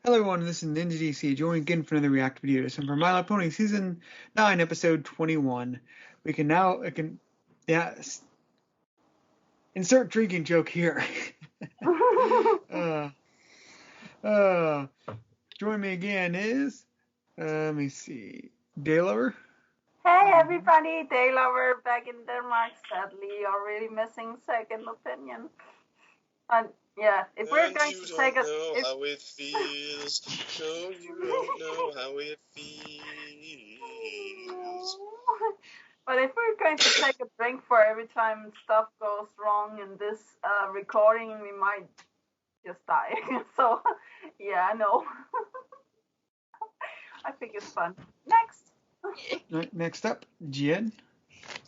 Hello everyone, this is Ninja DC, joined again for another Reactor video. And for My Little Pony Season 9, Episode 21. Insert drinking joke here. Join me again is, let me see, Daylover. Hey everybody, Daylover back in Denmark, sadly already missing second opinion. Yeah, if we're going to take a... You don't know how it feels. No, you don't know how it feels. But if we're going to take a drink for every time stuff goes wrong in this recording, we might just die. So, yeah, I know. I think it's fun. Next! Next up, Jenn.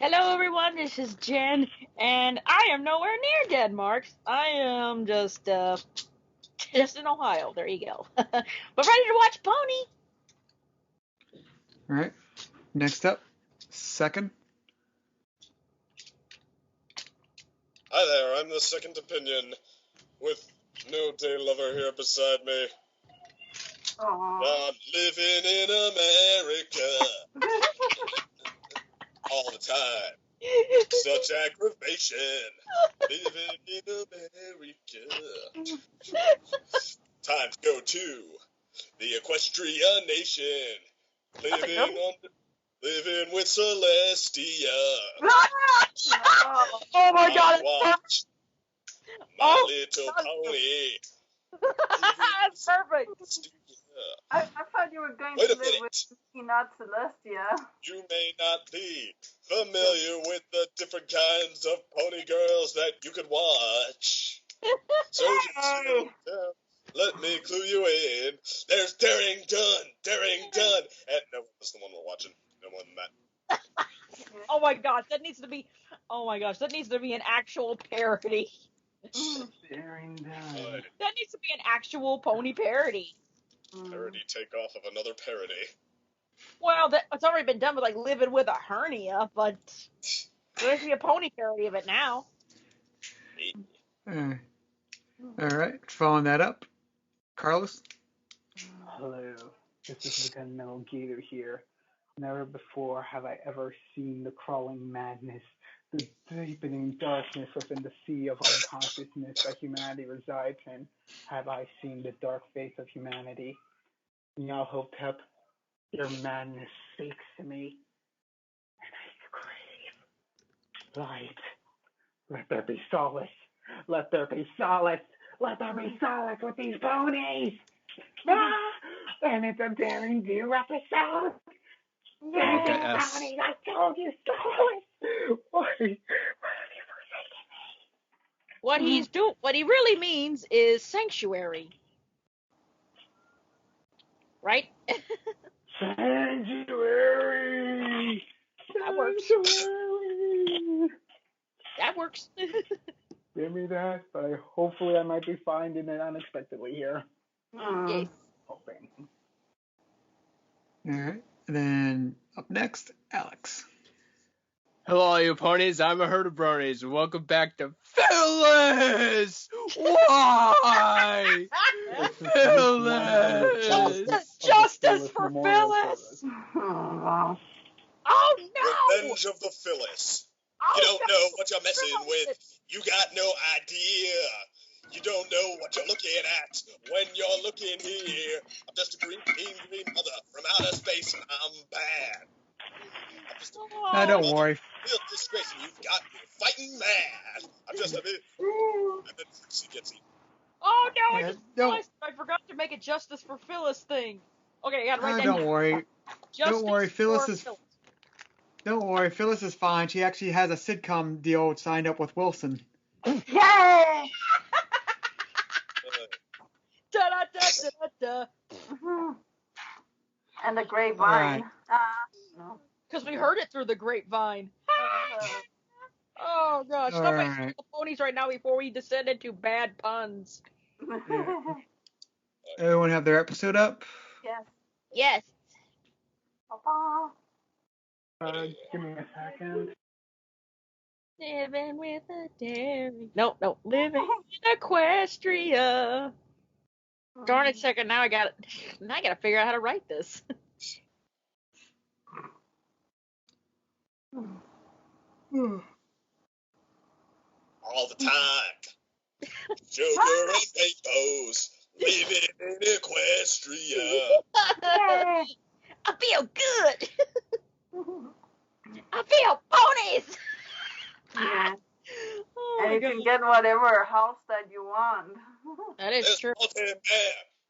Hello everyone, this is Jenn, and I am nowhere near Denmark. I am just in Ohio. There you go. But ready to watch Pony. Alright. Next up, Second. Hi there, I'm the second opinion, with no Daylover here beside me. Aww. I'm living in America. All the time. Such aggravation. Living in America. Time to go to the Equestria Nation. Living with Celestia. Oh my God! Watch My Little Pony. That's perfect. I thought you were going Wait to a live minute. with me, not Celestia. You may not be familiar with the different kinds of pony girls that you could watch. So just let me clue you in. There's Daring Done, and no, that's the one we're watching. No more than that. Oh my gosh, that needs to be an actual parody. Daring Done. That needs to be an actual pony parody. Parody takeoff of another parody. Well, it's already been done with like living with a hernia, but there's be a pony parody of it now. Alright, following that up, Carlos. Hello, this is the Gunmetal Gator here. Never before have I ever seen the crawling madness, the deepening darkness within the sea of unconsciousness that humanity resides in. Have I seen the dark face of humanity? Nyalhotep, your madness speaks to me, and I crave light. Let there be solace. Let there be solace. Let there be solace with these ponies. And it's a Daring Do episode. Yeah, ponies, I told you solace. Why have you forsaken me? What he really means is sanctuary. Right? Sanctuary! That works. Sanctuary! That works. Give me that, but hopefully I might be finding it unexpectedly here. Yes. Hoping. Alright, and then up next, Alex. Hello, all you ponies. I'm a herd of bronies, and welcome back to Phyllis! Why? Phyllis! Justice for Phyllis! Oh, Oh no! Revenge of the Phyllis. You don't know what you're messing with. You got no idea. You don't know what you're looking at when you're looking here. I'm just a green mother from outer space, and I'm bad. I'm just a Don't worry. real disgrace, and you've got me fighting mad. I'm just a bit. And then Trixie gets eaten. Oh no! Yeah, I just realized I forgot to make a Justice for Phyllis thing. Okay, I gotta write that down. Don't worry. Justice Don't worry, Phyllis for is. Phyllis. Don't worry, Phyllis is fine. She actually has a sitcom deal signed up with Wilson. yay! Da da da da da. And the grapevine. No. Because we heard it through the grapevine. Oh gosh, stop making the ponies right now before we descend into bad puns. Everyone have their episode up? Yes. Yes. Papa. Give me a second. Living with a dairy. No, living in Equestria. Darn it, second. Now I gotta figure out how to write this. All the time. Sugar and rainbows, living in Equestria. Yay! I feel good. I feel ponies. Yeah. Oh And my you God. can get whatever house that you want. That is There's true.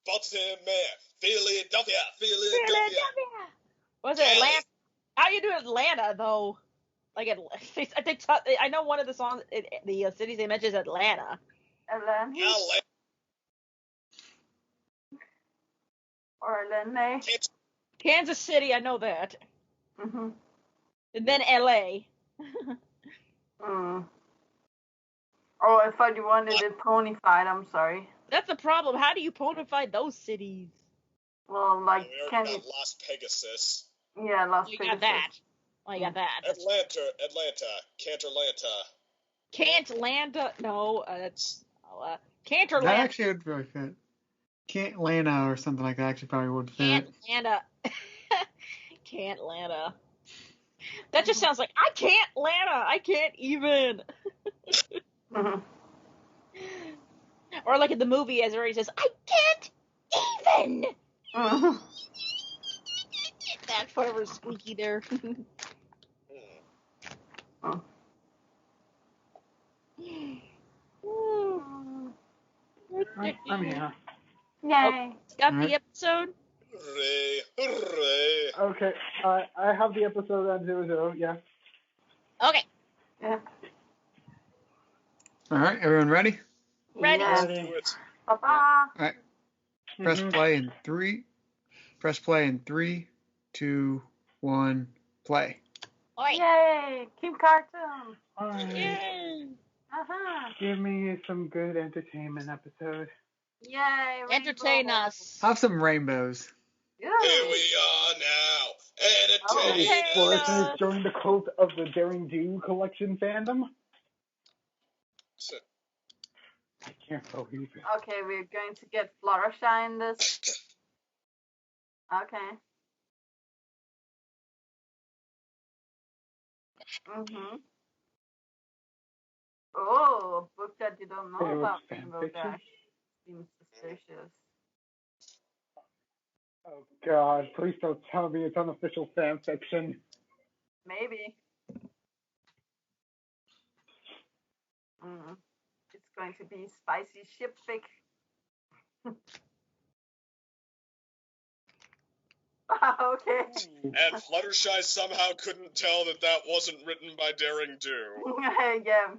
Baltimore, Philadelphia. Philadelphia. Was it Cali. Atlanta? How do you do Atlanta though? Like I think I know one of the songs, the cities they mention is Atlanta. Atlanta LA. or Atlanta. Kansas City, I know that. Mm-hmm. And then LA. Mm. Oh, I thought you wanted it ponified. I'm sorry. That's the problem. How do you ponify those cities? Well, like, We already can got you? Las Pegasus. Yeah, Las You Vegas. got that. Oh, you got that. Atlanta, Canterlanta. Can't-Lanta? No, that's That Canterland. actually would really fit. Can't-Lanta or something like that actually probably would fit. Can't-Lanta. Can't-Lanta. That just sounds like I can't Lanta. I can't even. Mm-hmm. Or like in the movie, as it already says, I can't even. Mm-hmm. That's whatever squeaky there. I'm here. Yay! Got Alright. the episode? Hooray, hooray. Okay, I have the episode on 00, yeah. Okay. Yeah. All right, everyone ready? Ready. Yes. Do it. Papa. All right. Press Mhm. play in 3. Press play in 3, 2, 1, play. Alright. Yay! Kim Cartoon. Alright, Yay. Uh-huh. give me some good entertainment episode. Yay! Entertain Rainbow. us. Have some rainbows. Here Yay. we are now. Oh, Entertain okay. us. Forrester has joined the cult of the Daring Do collection fandom. I can't believe it. Okay, we're going to get Fluttershy in this. Okay. Mm-hmm. Oh, a book that you don't know It was about fan Rainbow fiction? Dash. Seems suspicious. Oh god, please don't tell me it's unofficial fan fiction. Maybe. Mm. It's going to be spicy shipfic. Okay. And Fluttershy somehow couldn't tell that that wasn't written by Daring Do. Yeah.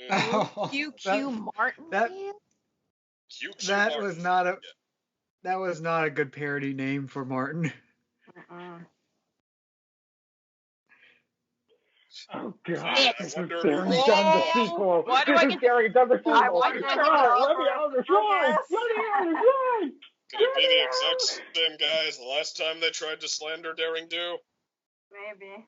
QQ Martin. that- QQ That Martin. was not a that was not a good parody name for Martin. Mm-mm. Oh god, I this is wonder if Daring we're done the wrong. sequel. Why do This I is get Daring done the I sequel. wonder if God, it's let me over. on this ride! Yes. Let me on this ride! Could it be the exact same guys last time they tried to slander Daring Do? Maybe.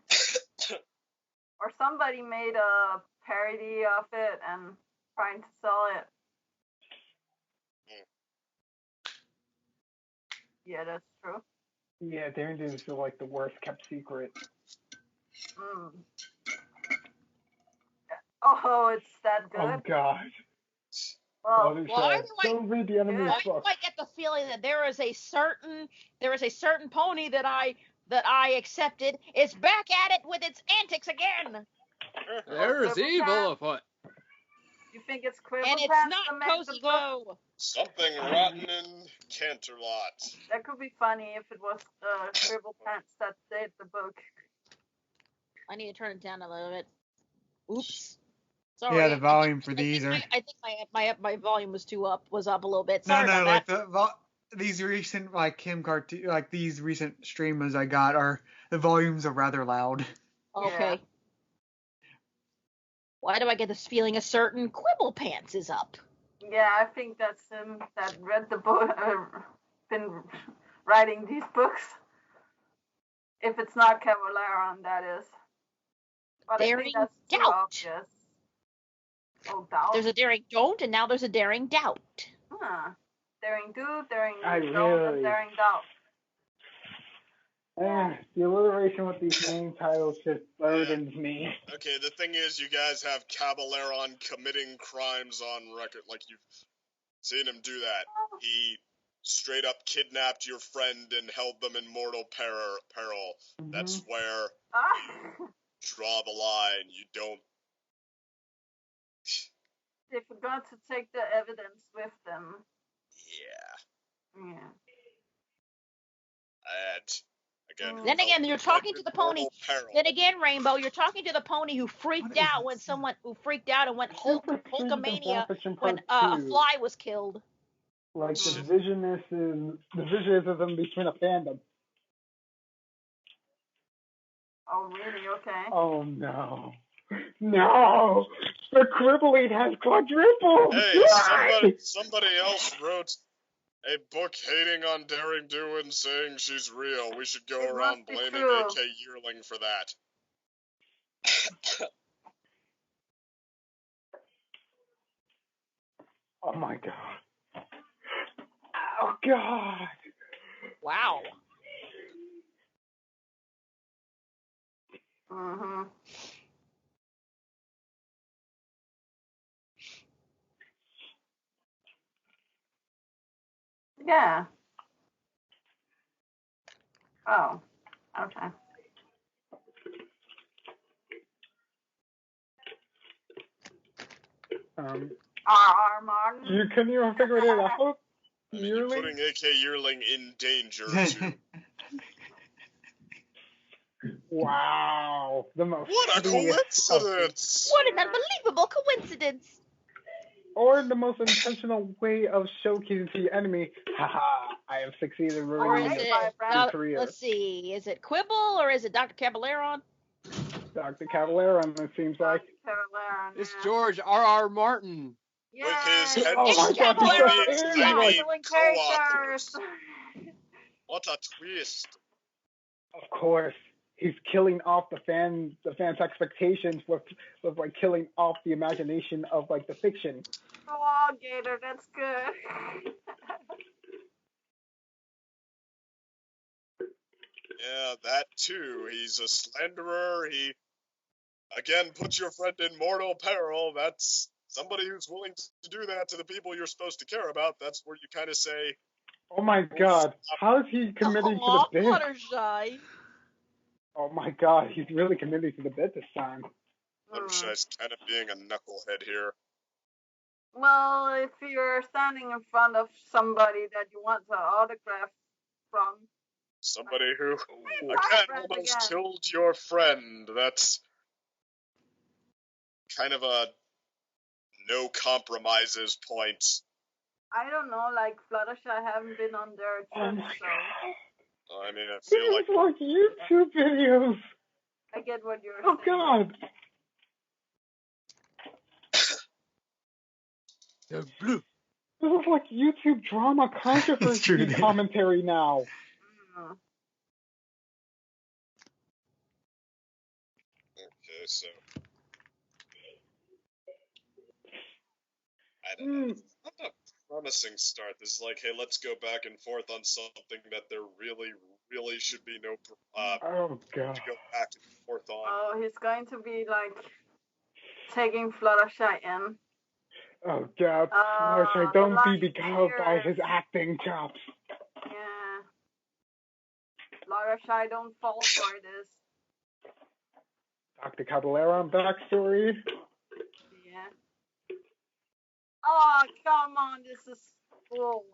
Or somebody made a parody of it and trying to sell it. Yeah, that's true. Yeah, Daring Do is like the worst kept secret. Mm. Oh, it's that good? Oh god. Well, why do I- Don't read the enemy's Why do book. I get the feeling that there is a certain pony that I accepted is back at it with its antics again, There's evil afoot. you think it's Quibble and it's Pants that not made the Cozy book? Glow. Something rotten in Canterlot. That could be funny if it was Quibble Pants that did the book. I need to turn it down a little bit. Oops. Sorry. Yeah, the volume for I these think are. I think my volume was up a little bit. No, Sorry no, about like that. these recent these recent streamers I got are the volumes are rather loud. Okay. Yeah. Why do I get this feeling a certain Quibble Pants is up? Yeah, I think that's him that read the book, been writing these books. If it's not Cavaleron, that is. But I Daring think that's too Doubt. obvious. Oh, doubt. There's a daring don't, and now there's a daring doubt. Huh. Daring do, daring I don't, really- and daring doubt. The alliteration with these name titles just burdens me. Okay, the thing is, you guys have Cabaleron committing crimes on record. Like, you've seen him do that. He straight up kidnapped your friend and held them in mortal peril. That's where draw the line. You don't... They forgot to take the evidence with them. Yeah. Yeah. And, again... Then again, you're talking to the pony. mortal peril. Then again, Rainbow, you're talking to the pony who freaked out when who freaked out and went Hulkamania when a fly was killed. Like the divisionism between a fandom. Oh, really? Okay. Oh no. No! The crippling has quadrupled! Hey, somebody else wrote a book hating on Daring Do and saying she's real. We should go around blaming AK Yearling for that. Oh my god. Oh god. Wow. Mhm. Yeah. Oh. Okay. Martin. You couldn't even figure it out? I mean, you're putting AK Yearling in danger, too. Wow. What a coincidence! What an unbelievable coincidence! Or the most intentional way of showcasing to the enemy, haha, I have succeeded in ruining your career. Let's see, is it Quibble or is it Dr. Cabaleron? Dr. Cabaleron, it seems like. Cabaleron, It's George R.R. Martin. With his characters. What a twist! Of course, he's killing off the fans' expectations with like killing off the imagination of like the fiction. Oh, Gator, that's good. Yeah, that too. He's a slanderer. He, again, puts your friend in mortal peril. That's somebody who's willing to do that to the people you're supposed to care about. That's where you kind of say, oh my god, how is he committing to the bit? Fluttershy. Oh my god, he's really committing to the bit this time. Fluttershy's kind of being a knucklehead here. Well, if you're standing in front of somebody that you want to autograph from. Somebody who, again, almost killed your friend. That's kind of a no compromises point. I don't know, like Fluttershy haven't been on their trip, so. I mean, I feel like YouTube videos. I get what you're saying. Oh god. The blue. This is like YouTube drama controversy commentary now. Okay, so I don't know. Not a promising start. This is like, hey, let's go back and forth on something that there really should be no oh god to go back and forth on. Oh, he's going to be like taking Fluttershy in. Oh god, Fluttershy, don't be beguiled by his acting chops. Yeah. Fluttershy, don't fall for this. Dr. Cabaleron backstory. Yeah. Oh, come on, this is full.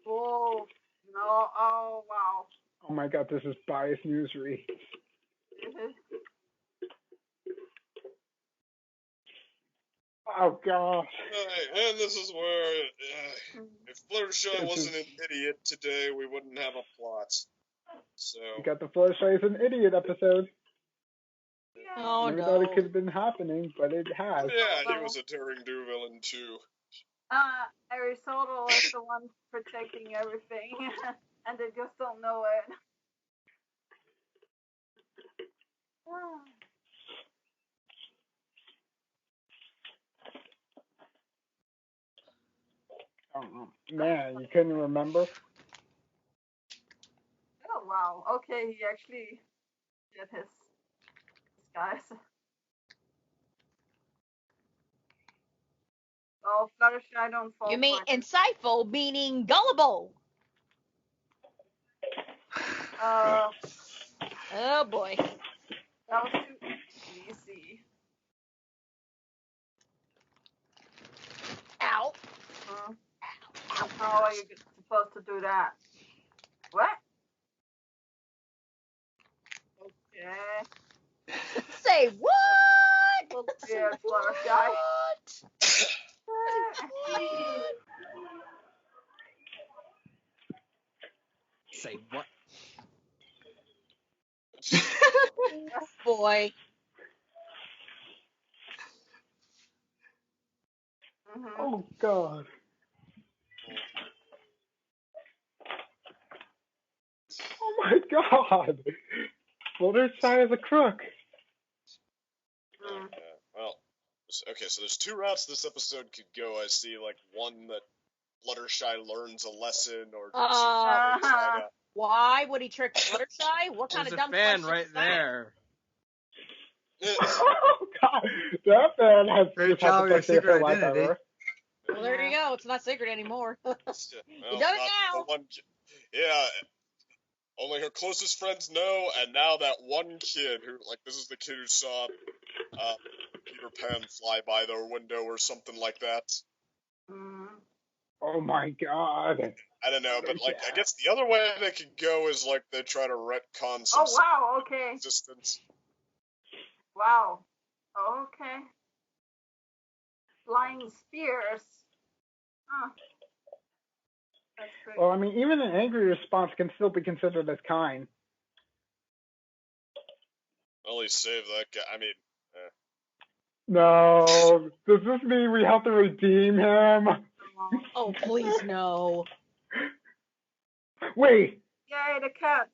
Oh, no, oh, wow. Oh my god, this is biased newsread. Oh gosh. Right, and this is where, if Fluttershy wasn't an idiot today, we wouldn't have a plot. So. We got the Fluttershy is an idiot episode. Oh, Never thought it could have been happening, but it has. Yeah, he was a Daring Do villain too. Aristotle is the one protecting everything, and they just don't know it. Man, you couldn't remember? Oh wow. Okay, he actually did his disguise. Oh, Fluttershy, don't fall You mean for it. insightful, meaning gullible. Oh boy. That was too easy. Ow. How are you supposed to do that? What? Okay. Say what? Well, Say yeah, Fluttershy. what? Say what? Oh boy. Oh, God. Oh, my God. Fluttershy is a crook. Well, okay, so there's two routes this episode could go. I see, like, one that Fluttershy learns a lesson, or why would he trick Fluttershy? What kind There's of a dumb fan question right is that? there. Oh, God. That man has Great just job had with the your best day of her secret life identity. ever. Well, there you go. It's not secret anymore. Well, You done it now. Yeah, only her closest friends know, and now that one kid who, like, this is the kid who saw Peter Pan fly by their window or something like that. Oh, my God. I don't know, but, like, I guess the other way they could go is, like, they try to retcon some Oh wow. Okay. existence. Wow. Okay. Flying spears. Huh. That's pretty. Well, I mean, even an angry response can still be considered as kind. Well, he saved that guy. I mean, No. Does this mean we have to redeem him? Oh, please no. Wait. Yay, the cats.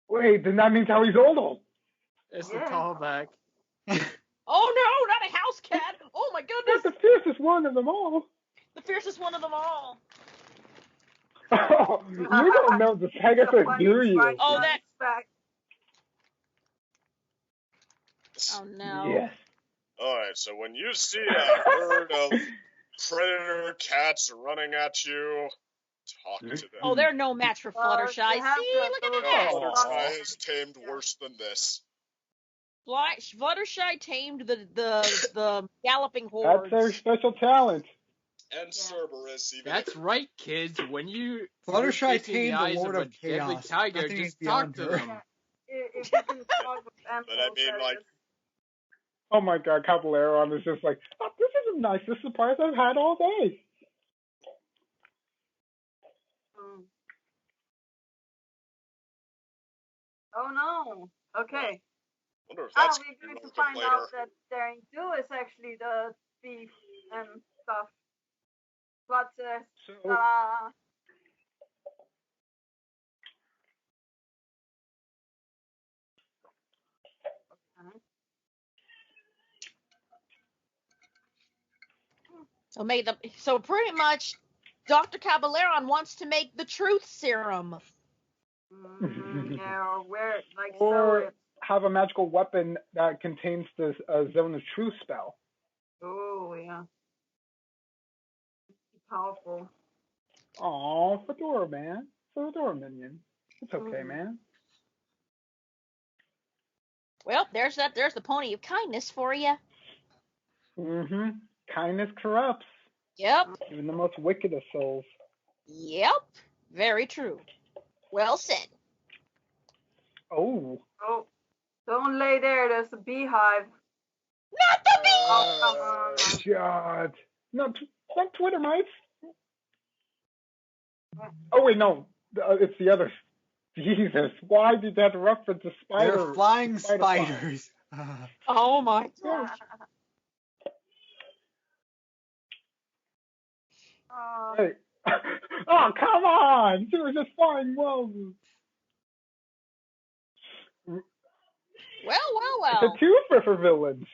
Wait, then that means how he's old. It's Yeah. a callback. Oh no, not a house cat. Oh my That's goodness. the fiercest one of them all. The fiercest one of them all. Oh, you don't know the Pegasus, do you? Oh, that. Back. Oh no. Yes. alright, so when you see a herd of predator cats running at you, talk to them. Oh, they're no match for Fluttershy. See, look at that. Fluttershy is tamed worse than this. Fluttershy tamed the galloping hordes. That's their special talent. And Cerberus, even. That's right, kids. When you're Fluttershy facing tamed the the eyes Lord of a of deadly Chaos. tiger, Nothing is just talk beyond to her. them. If you can talk with animals, But I mean, like, Oh my God, Caballero is just like, oh, this is the nicest surprise I've had all day. Oh no. Okay. wonder if that's We're going to come find later. out that Daring Do is actually the thief and stuff. But So, So pretty much, Dr. Caballero wants to make the truth serum. yeah, or where like or so. have a magical weapon that contains this Zone of Truth spell. Oh yeah. Powerful. Aw, Fedora, man. Fedora minion. It's okay, man. Well, there's the pony of kindness for you. Mm-hmm. Kindness corrupts. Yep. Even the most wicked of souls. Yep. Very true. Well said. Oh. Oh, don't lay there. There's a beehive. Not the bee! Oh, come on. God. Not Twitter mites. Oh, wait, no. It's the other. Jesus. Why did that reference a spider? They're flying spider spiders. Oh my gosh. Hey. Oh, come on! She was just flying well. Well. It's a twofer for villains.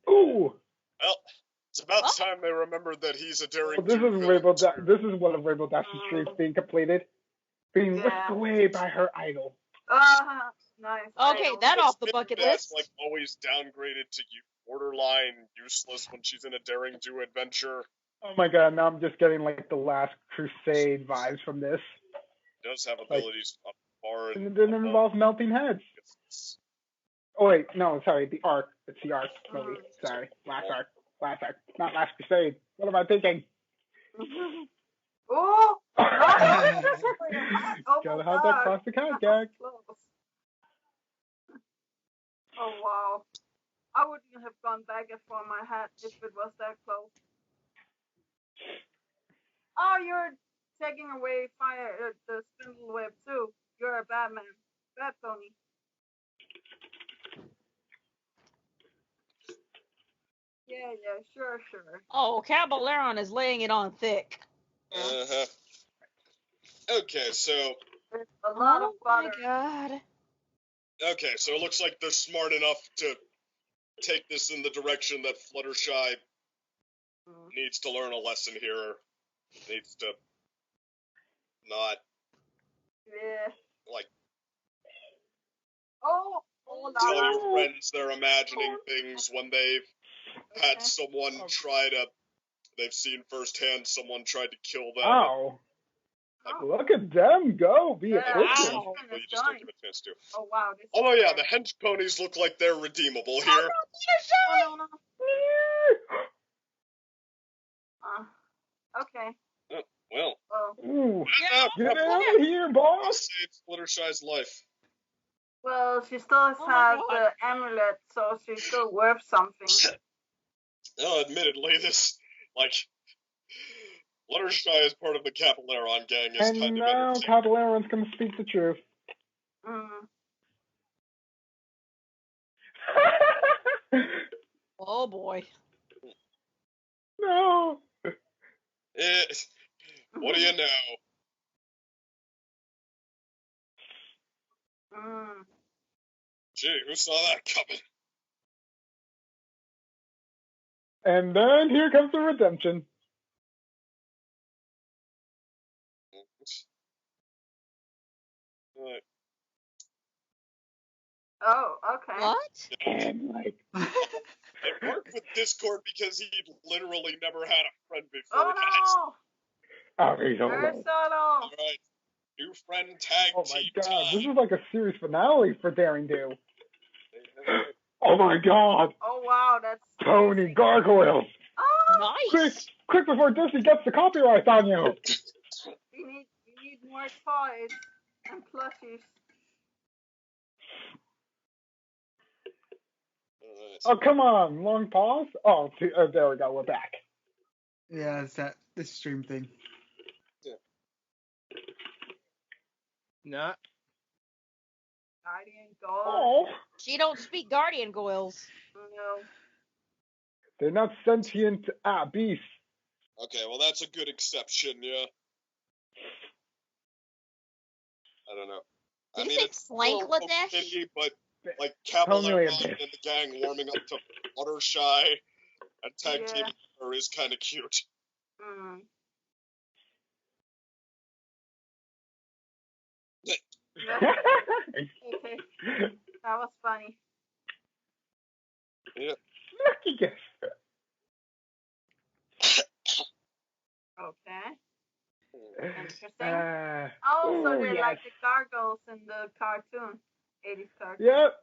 Ooh. Well, it's about time they remembered that he's a daring Well, this do is villain, Rainbow. too. This is one of Rainbow Dash's dreams being completed, being Yeah. whisked away by her idol. Nice. Okay, idol. that off the Maybe bucket that's, list. like, always downgraded to borderline useless when she's in a daring do adventure. Oh my god! Now I'm just getting like the Last Crusade vibes from this. Does have abilities up far And and it didn't involve melting heads. Oh wait, no, sorry, the Ark. It's the Ark movie. Sorry, Last Ark, not Last Crusade. What am I thinking? Oh! No! Oh Gotta my have God. that classic hat That gag. was close. Oh wow. I wouldn't have gone back for my hat if it was that close. Oh, you're taking away the spindle web too. You're a Batman. Bat pony. Yeah, sure. Oh, Caballero is laying it on thick. Uh-huh. Okay, so... There's a lot of butter. Oh my god. Okay, so it looks like they're smart enough to take this in the direction that Fluttershy needs to learn a lesson here. Needs to not, Yeah. like, Oh, tell la. your friends they're imagining things when they've had someone they've seen firsthand someone tried to kill them. Wow. Look at them go. Be Yeah. efficient. Wow. Well, you just don't give a chance to. Oh wow. Although, yeah, the hench ponies look like they're redeemable here. Oh, no. Okay. Well, Ooh, yeah, get out of here, boss. saved Fluttershy's life. Well, she still has the amulet, so she's still worth something. No, admittedly, this, like, Fluttershy is part of the Capillaron gang is And kind of now entertaining. Caballeron's gonna speak the truth. Oh boy. No. What do you know? Gee, who saw that coming? And then here comes the redemption. Right. Oh, okay. What? And like, It worked with Discord because he'd literally never had a friend before, Oh guys. no! oh, he's all Very alone. All subtle. right, new friend tag Oh my team god, time. this is like a series finale for Daring Do. Oh my god, Oh wow, that's Tony Gargoyles. Oh, Nice. Quick before Disney gets the copyright on you. we need more toys and plushies. Oh come on, long pause. Oh, there we go, we're back. Yeah, it's this stream thing. Not. Guardian Gold. Oh, She don't speak Guardian Goils. No. they're not sentient beasts. Okay, well that's a good exception, yeah. I don't know. Did you say Slankladesh? Okay, but like Only a Caballeron bit. and the gang warming up to Fluttershy and tag Yeah. teaming her is kind of cute. Okay, that was funny. Yeah. Lucky guess. Okay. Interesting. Oh, So they're yes. like the gargoyles in the cartoon, 80s cartoon. Yep,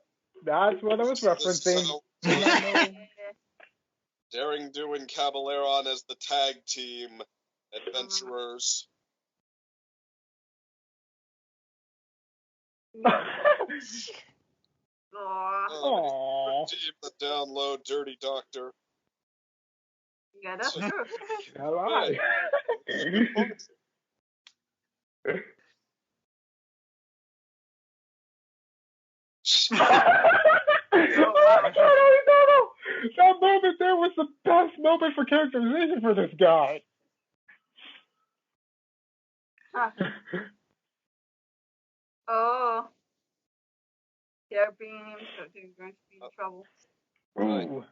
that's what I was referencing. So, Daring Do and Caballeron as the tag team adventurers. Aww. Team the download Dirty Doctor. Yeah, that's true. Shall I? That moment there was the best moment for characterization for this guy. Oh. They're being him, so they're going to be in trouble. Right. Ooh.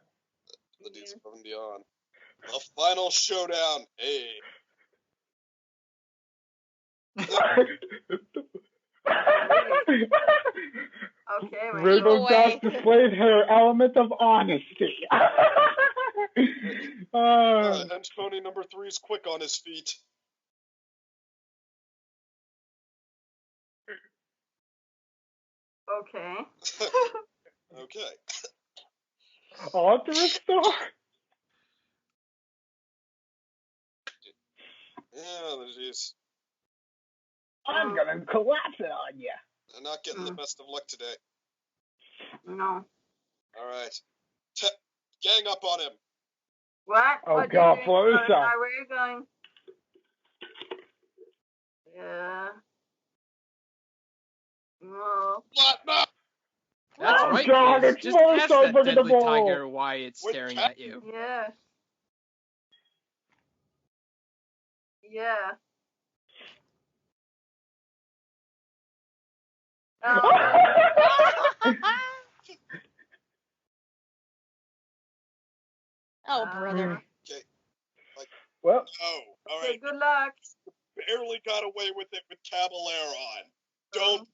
The dudes above and beyond. The final showdown. Hey. Okay, Rainbow Dash displayed her element of honesty. Hench Pony number 3 is quick on his feet. Okay. Okay. On to restore. Yeah, jeez. I'm gonna collapse it on you. I'm not getting the best of luck today. No. Alright. Gang up on him. What? Oh what God, Where Florissa. are you going? Yeah. No. What? No! That's Oh right, God, kids. it's Just Florissa ask that bringing the deadly ball. tiger why it's staring at you. Yeah. Yeah. Oh, brother. Okay. Well. No. Alright. Okay, good luck. Barely got away with it with Caballero on. Don't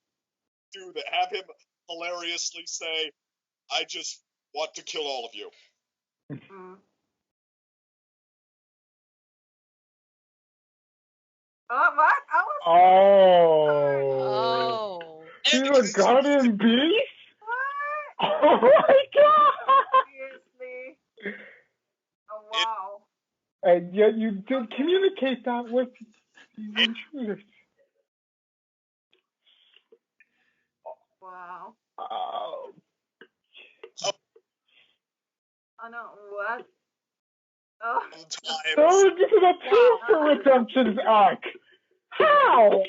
do that. Have him hilariously say, I just want to kill all of you. Oh, what? Oh. She's a guardian beast? What? Oh my God! Seriously? Oh, wow. And yet you did communicate that with the intruders. Wow. Oh. I know, what? Oh. So this is a two-for redemption arc. How?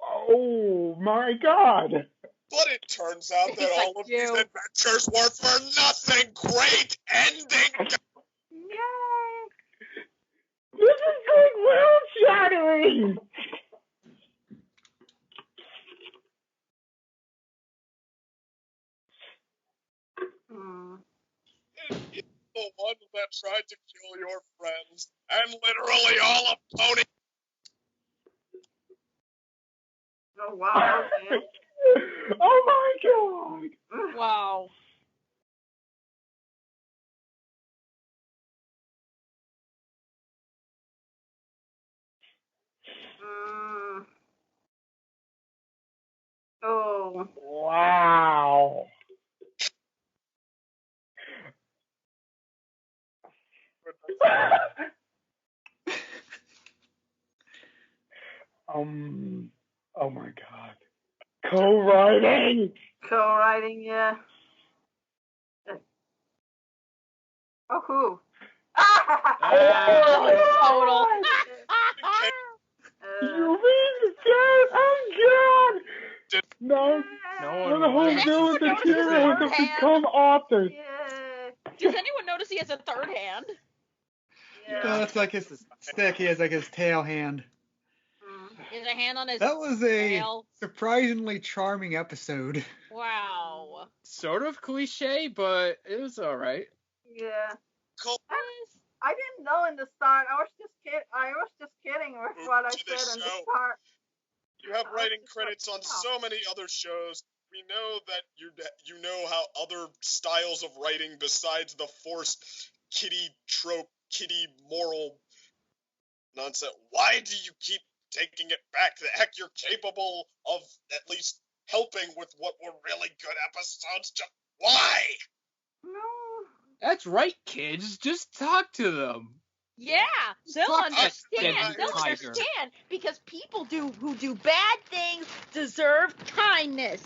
Oh my God. But it turns out that all of these adventures were for nothing. Great ending. Yay. This is like world-shattering. The one that tried to kill your friends, and literally all of Pony. Oh, wow. Okay. Oh my God. Wow. Oh. Wow. Oh my God. Co-writing. Co-writing, yeah. Oh, who? Total. You mean God? Oh God! No, No the whole one deal with the heroes have become authors. Yeah. Does anyone notice he has a third hand? Yeah. That's like his stick. He has like his tail hand. He has a hand on his That was a tail. surprisingly charming episode. Wow. Sort of cliche, but it was alright. Yeah. I didn't know in the start. I was just kidding with what I said in the start. You have writing credits on so many other shows. We know that you know how other styles of writing besides the forced kiddie trope, kiddie moral nonsense. Why do you keep taking it back? The heck, you're capable of at least helping with what were really good episodes. Just why? No. That's right, kids. Just talk to them. Yeah, they'll understand. They'll Tiger. understand because people who do bad things deserve kindness.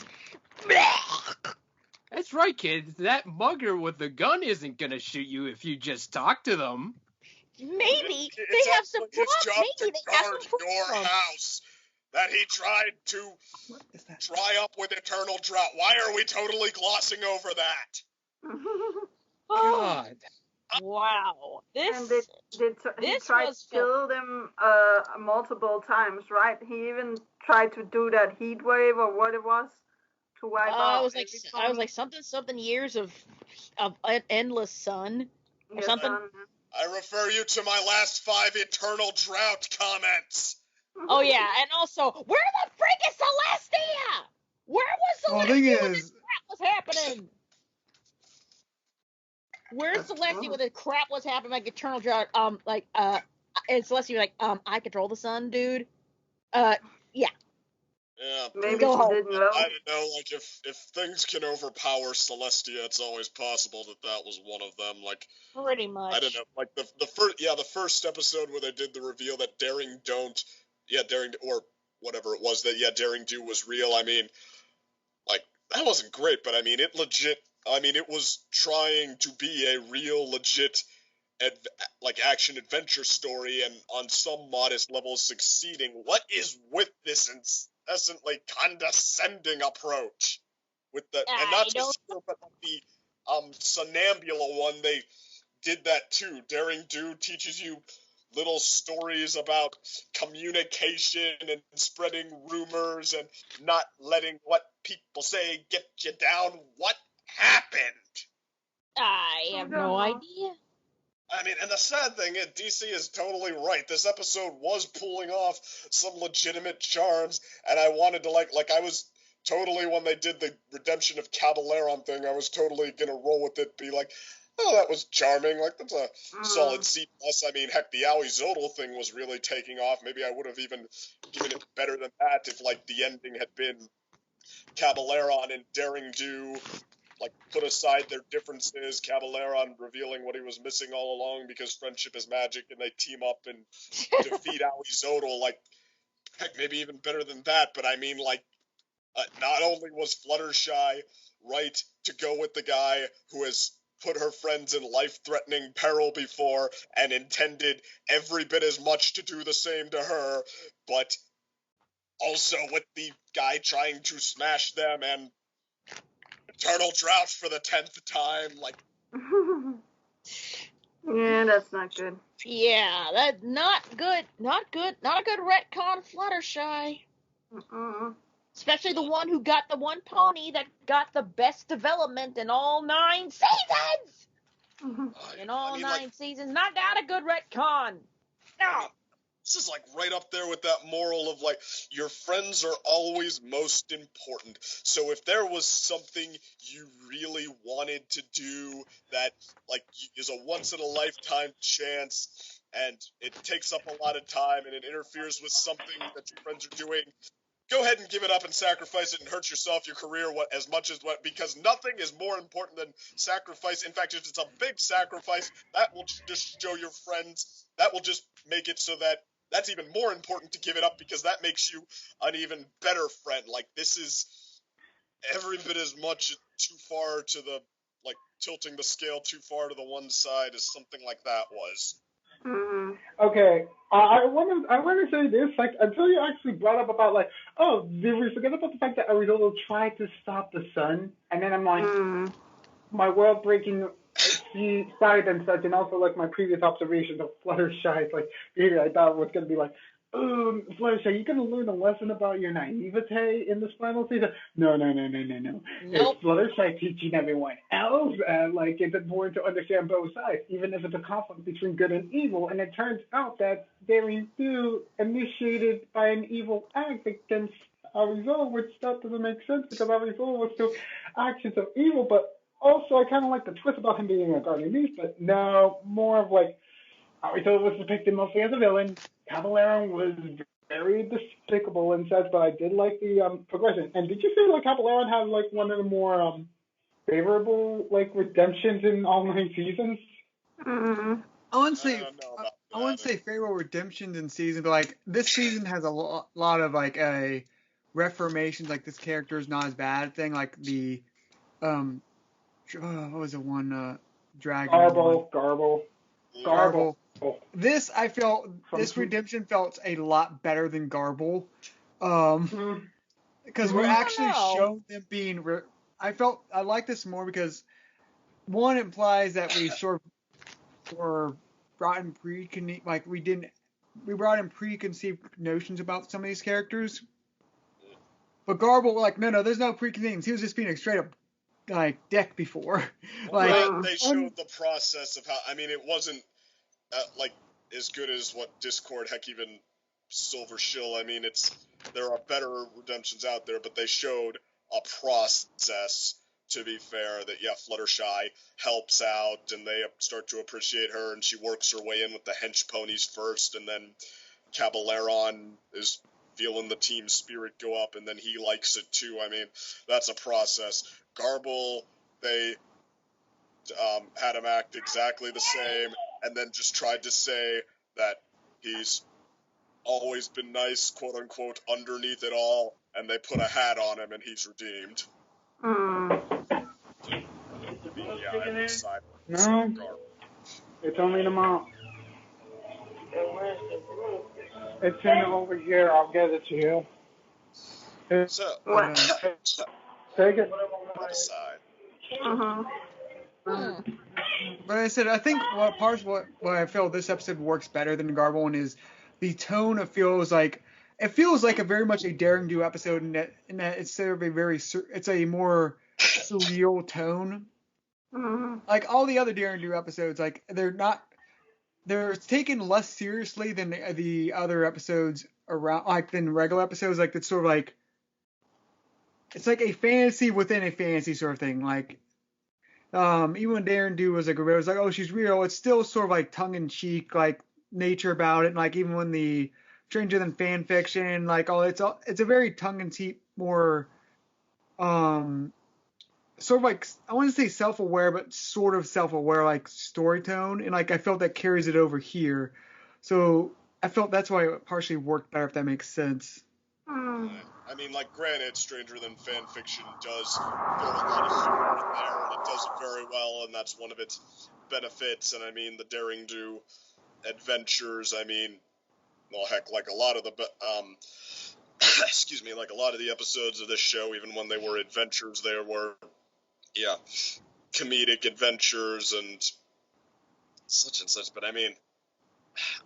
That's right, kids. That mugger with the gun isn't gonna shoot you if you just talk to them. Maybe It's they have some his job Maybe to they have guard some your problems. house. that he tried to What is that? dry up with eternal drought. Why are we totally glossing over that? God. Wow. And This he this tried was to kill them multiple times, right? He even tried to do that heat wave or what it was to wipe out I was like every something years of an endless sun or Yes, something. I refer you to my last 5 eternal drought comments. Oh yeah, and also, where the freak is Celestia? Where was Well, the thing Celestia when this is, crap was happening? Where's That's Celestia true. when the crap was happening, like Eternal Drought? And Celestia like, I control the sun, dude. Yeah. Yeah. Maybe Go she home. didn't know. I don't know, like, if things can overpower Celestia, it's always possible that was one of them. Like, Pretty much. I don't know, like, the first episode where they did the reveal that Daring or whatever it was, that, Daring Do was real, I mean, like, that wasn't great, but I mean, it was trying to be a real, legit, action adventure story, and on some modest level succeeding. What is with this incessantly condescending approach? With the, and not just here, but like the Somnambula one, they did that too. Daring Do teaches you little stories about communication and spreading rumors and not letting what people say get you down. What happened? I have no idea. I mean, and the sad thing is, DC is totally right. This episode was pulling off some legitimate charms, and I wanted to, I was totally, when they did the Redemption of Cabaleron thing, I was totally gonna roll with it, be like, oh, that was charming, like, that's a solid C+. I mean, heck, the Aoi Zodal thing was really taking off. Maybe I would have even given it better than that if, the ending had been Cabaleron and Daring Do, put aside their differences, Cabaleron revealing what he was missing all along because friendship is magic, and they team up and defeat Aoi Zodal, heck, maybe even better than that, but I mean, not only was Fluttershy right to go with the guy who has put her friends in life-threatening peril before and intended every bit as much to do the same to her, but also with the guy trying to smash them and Eternal Drought for the 10th time, Yeah, that's not good. Yeah, that's not good. Not good. Not a good retcon, Fluttershy. Especially the one who got the one pony that got the best development in all 9 seasons. In all 9 seasons, not got a good retcon. No. This is right up there with that moral of your friends are always most important. So if there was something you really wanted to do that is a once in a lifetime chance and it takes up a lot of time and it interferes with something that your friends are doing, go ahead and give it up and sacrifice it and hurt yourself, your career, because nothing is more important than sacrifice. In fact, if it's a big sacrifice, that will just show your friends, that will just make it so that that's even more important to give it up because that makes you an even better friend. This is every bit as much too far to the, tilting the scale too far to the one side as something like that was. Okay, I want to say this, until you actually brought up about, did we forget about the fact that Arizona tried to stop the sun? And then I'm like, my world-breaking side and such, and also, my previous observations of Fluttershy, behavior, I thought was going to be Fluttershy, you're going to learn a lesson about your naivete in this final season? No. Nope. It's Fluttershy teaching everyone else, it's important to understand both sides, even if it's a conflict between good and evil, and it turns out that Daring Do initiated by an evil act against Arizona, which that doesn't make sense because Arizona was still actions of evil, but also I kind of like the twist about him being a guardian beast, but no, more of Arizona was depicted mostly as a villain. Cabaleron was very despicable and such, but I did like the progression. And did you feel Cabaleron had one of the more favorable redemptions in all 9 seasons? I wouldn't say favorable redemptions in season, but this season has a lot of a reformations. This character is not as bad thing. The what was the one dragon? Garble. This redemption felt a lot better than Garble. Because we're actually showing them being. I like this more because one implies that we sort of were brought in we brought in preconceived notions about some of these characters. But Garble, like, no, there's no preconceived. He was just being a straight up like dick before. Like they showed the process of how. I mean, it wasn't like as good as what Discord, heck, even Silver Shill. I mean, there are better redemptions out there, but they showed a process. To be fair, that Fluttershy helps out, and they start to appreciate her, and she works her way in with the hench ponies first, and then Cabaleron is feeling the team spirit go up, and then he likes it too. I mean, that's a process. Garble, they had him act exactly the same, and then just tried to say that he's always been nice, quote unquote, underneath it all, and they put a hat on him, and he's redeemed. No, it's only the mom. It's in over here. I'll get it to you. So, Take it. Aside. But I said, I think what I feel this episode works better than the Garble one is the tone. It feels like a very much a daring do episode, in that it's sort of it's a more surreal tone. Like all the other daring do episodes, like they're taken less seriously than the other episodes around, like than regular episodes. Like it's sort of like it's like a fantasy within a fantasy sort of thing. Like even when Darren Do was like, it was like, oh, she's real. It's still sort of like tongue in cheek, like nature about it. And like even when the Stranger Than fan fiction, like it's a very tongue in cheek, more sort of like, I want to say self-aware, but sort of self-aware, like story tone, and like I felt that carries it over here. So I felt that's why it partially worked better, if that makes sense. I mean, like, granted, Stranger Than fan fiction does throw a lot of humor in there, and it does it very well, and that's one of its benefits. And I mean, the Daring Do adventures, I mean, well, heck, like a lot of the excuse me, like a lot of the episodes of this show, even when they were adventures, there were comedic adventures and such and such. But I mean,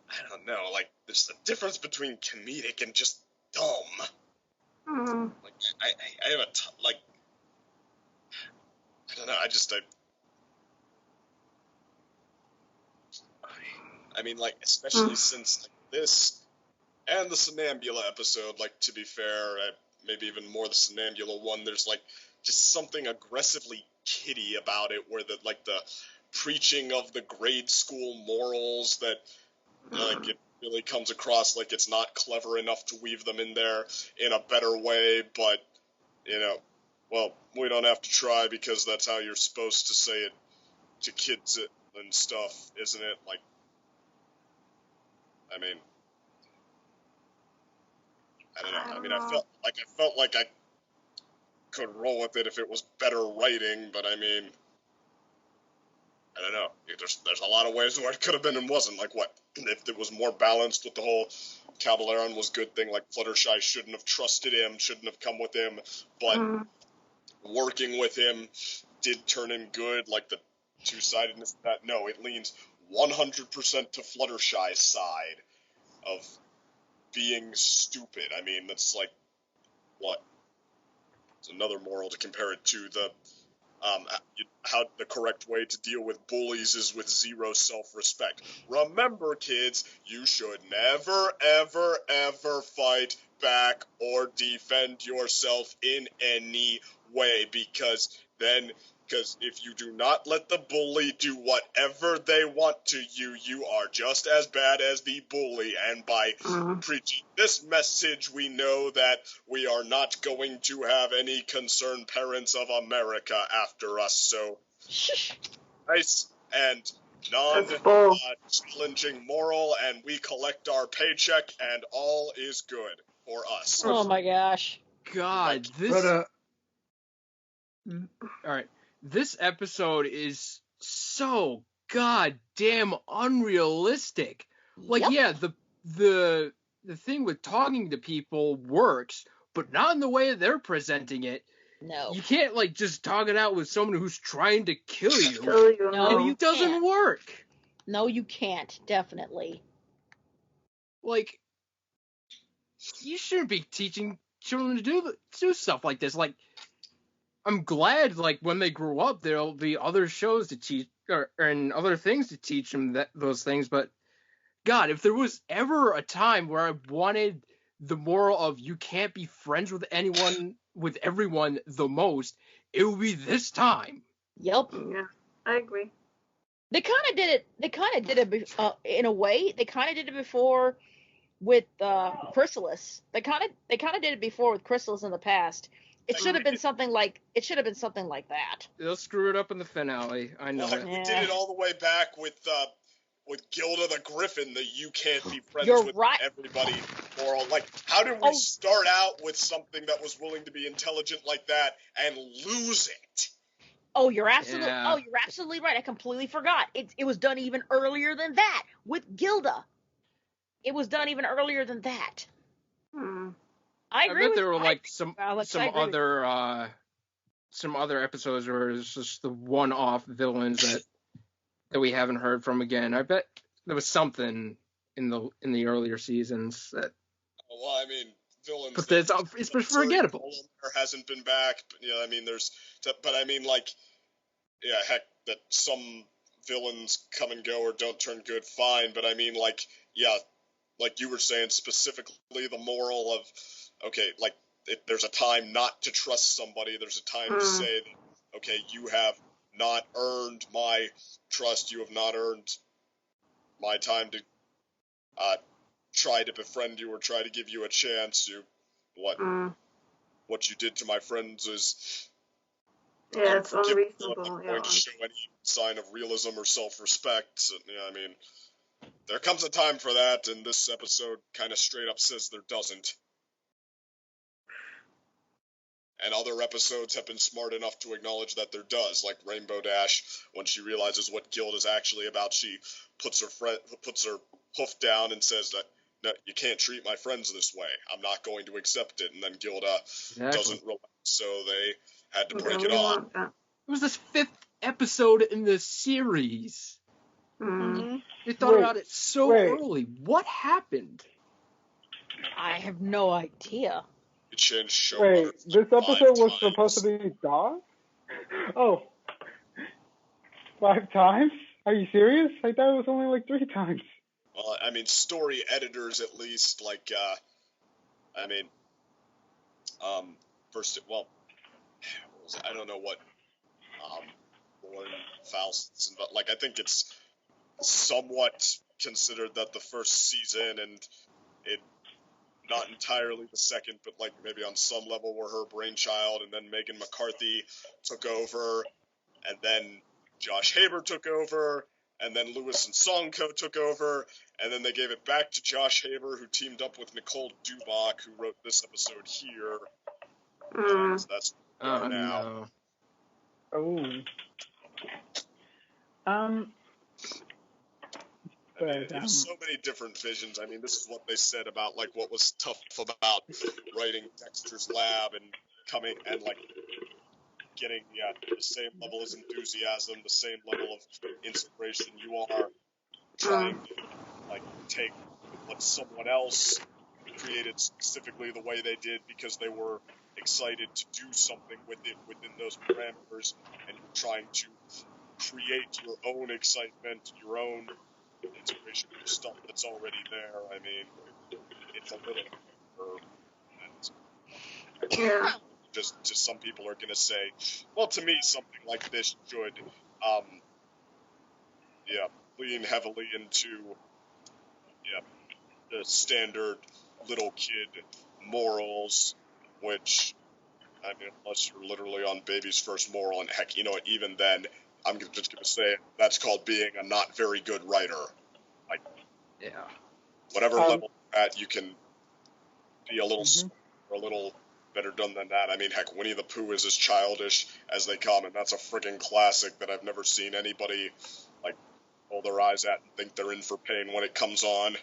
I don't know, like, there's a difference between comedic and just dumb. Like, I have like, I don't know, I mean, like, especially since like, this and the Somnambula episode, like, to be fair, maybe even more the Somnambula one, there's like just something aggressively kiddie about it, where the preaching of the grade school morals that like it really comes across like it's not clever enough to weave them in there in a better way, but well, we don't have to try because that's how you're supposed to say it to kids and stuff, isn't it? Like, I mean, I don't know. I mean, I felt like I could roll with it if it was better writing, but I mean, I don't know. There's a lot of ways where it could have been and wasn't. Like, what if it was more balanced with the whole Cabaleron was good thing? Like, Fluttershy shouldn't have trusted him, shouldn't have come with him, but working with him did turn him good. Like, the two-sidedness of that. No, it leans 100% to Fluttershy's side of being stupid. I mean, that's like, what? It's another moral to compare it to. How the correct way to deal with bullies is with zero self-respect. Remember, kids, you should never, ever, ever fight back or defend yourself in any way, because if you do not let the bully do whatever they want to you, you are just as bad as the bully. And by preaching this message, we know that we are not going to have any concerned parents of America after us. So, nice and non-challenging moral, and we collect our paycheck, and all is good for us. Oh my gosh. God, this... Alright. This episode is so goddamn unrealistic. Like, yeah, the the thing with talking to people works, but not in the way they're presenting it. No. You can't, like, just talk it out with someone who's trying to kill you. No, you It doesn't can't. work. No, you can't. Definitely. Like, you shouldn't be teaching children to do stuff like this. Like, I'm glad, like, when they grow up, there'll be other shows to teach, and other things to teach them those things, but God, if there was ever a time where I wanted the moral of you can't be friends with everyone the most, it would be this time. Yep. Yeah, I agree. They kind of did it. They kind of did it in a way. They kind of did it before with Chrysalis. They kind of did it before with Chrysalis in the past. It should have been something like that. They'll screw it up in the finale. I know it. We did it all the way back with Gilda the Griffin, that you can't be friends You're with right. everybody moral. Like, how did we start out with something that was willing to be intelligent like that and lose it? Oh, you're absolutely right. I completely forgot. It was done even earlier than that with Gilda. It was done even earlier than that. I agree. I bet there were like Alex, some other episodes where it's just the one-off villains that we haven't heard from again. I bet there was something in the earlier seasons that. Well, I mean, villains. But it's forgettable. There hasn't been back. But, you know, I mean, but I mean, like, yeah, heck, that some villains come and go or don't turn good, fine. But I mean, like, yeah, like you were saying, specifically the moral of, okay, like, there's a time not to trust somebody. There's a time to say that, okay, you have not earned my trust. You have not earned my time to try to befriend you or try to give you a chance. What you did to my friends is it's unreasonable. I'm not going to show any sign of realism or self-respect. You know, I mean, there comes a time for that, and this episode kind of straight up says there doesn't. And other episodes have been smart enough to acknowledge that there does, like Rainbow Dash. When she realizes what guild is actually about, she puts her hoof down and says that, no, you can't treat my friends this way. I'm not going to accept it. And then Gilda doesn't relax, so they had to break it off. It was this 5th episode in the series. They thought about it so early. What happened? I have no idea. It changed show. Wait, this episode was supposed to be Dog? Oh. 5 times? Are you serious? I thought it was only like 3 times. Well, I mean, story editors at least, like, I mean, first, well, I don't know what, Lauren Faust, but, like, I think it's somewhat considered that the first season, and it, not entirely the second, but, like, maybe on some level were her brainchild, and then Megan McCarthy took over, and then Josh Haber took over, and then Lewis and Songko took over, and then they gave it back to Josh Haber, who teamed up with Nicole Dubach, who wrote this episode here. So that's now. No. Oh. I mean, there's so many different visions. I mean, this is what they said about, like, what was tough about writing Dexter's Lab and coming and, like, getting the same level of enthusiasm, the same level of inspiration. You are trying to, like, take what someone else created specifically the way they did because they were excited to do something with it within those parameters, and you're trying to create your own excitement, your own inspiration for stuff that's already there. I mean, it's a little just some people are going to say, well, to me, something like this should, lean heavily into, the standard little kid morals, which, I mean, unless you're literally on baby's first moral, and heck, you know what, even then, I'm just going to say that's called being a not very good writer. Like, whatever level at, you can be a little or a little better done than that. I mean, heck, Winnie the Pooh is as childish as they come, and that's a friggin' classic that I've never seen anybody, like, roll their eyes at and think they're in for pain when it comes on.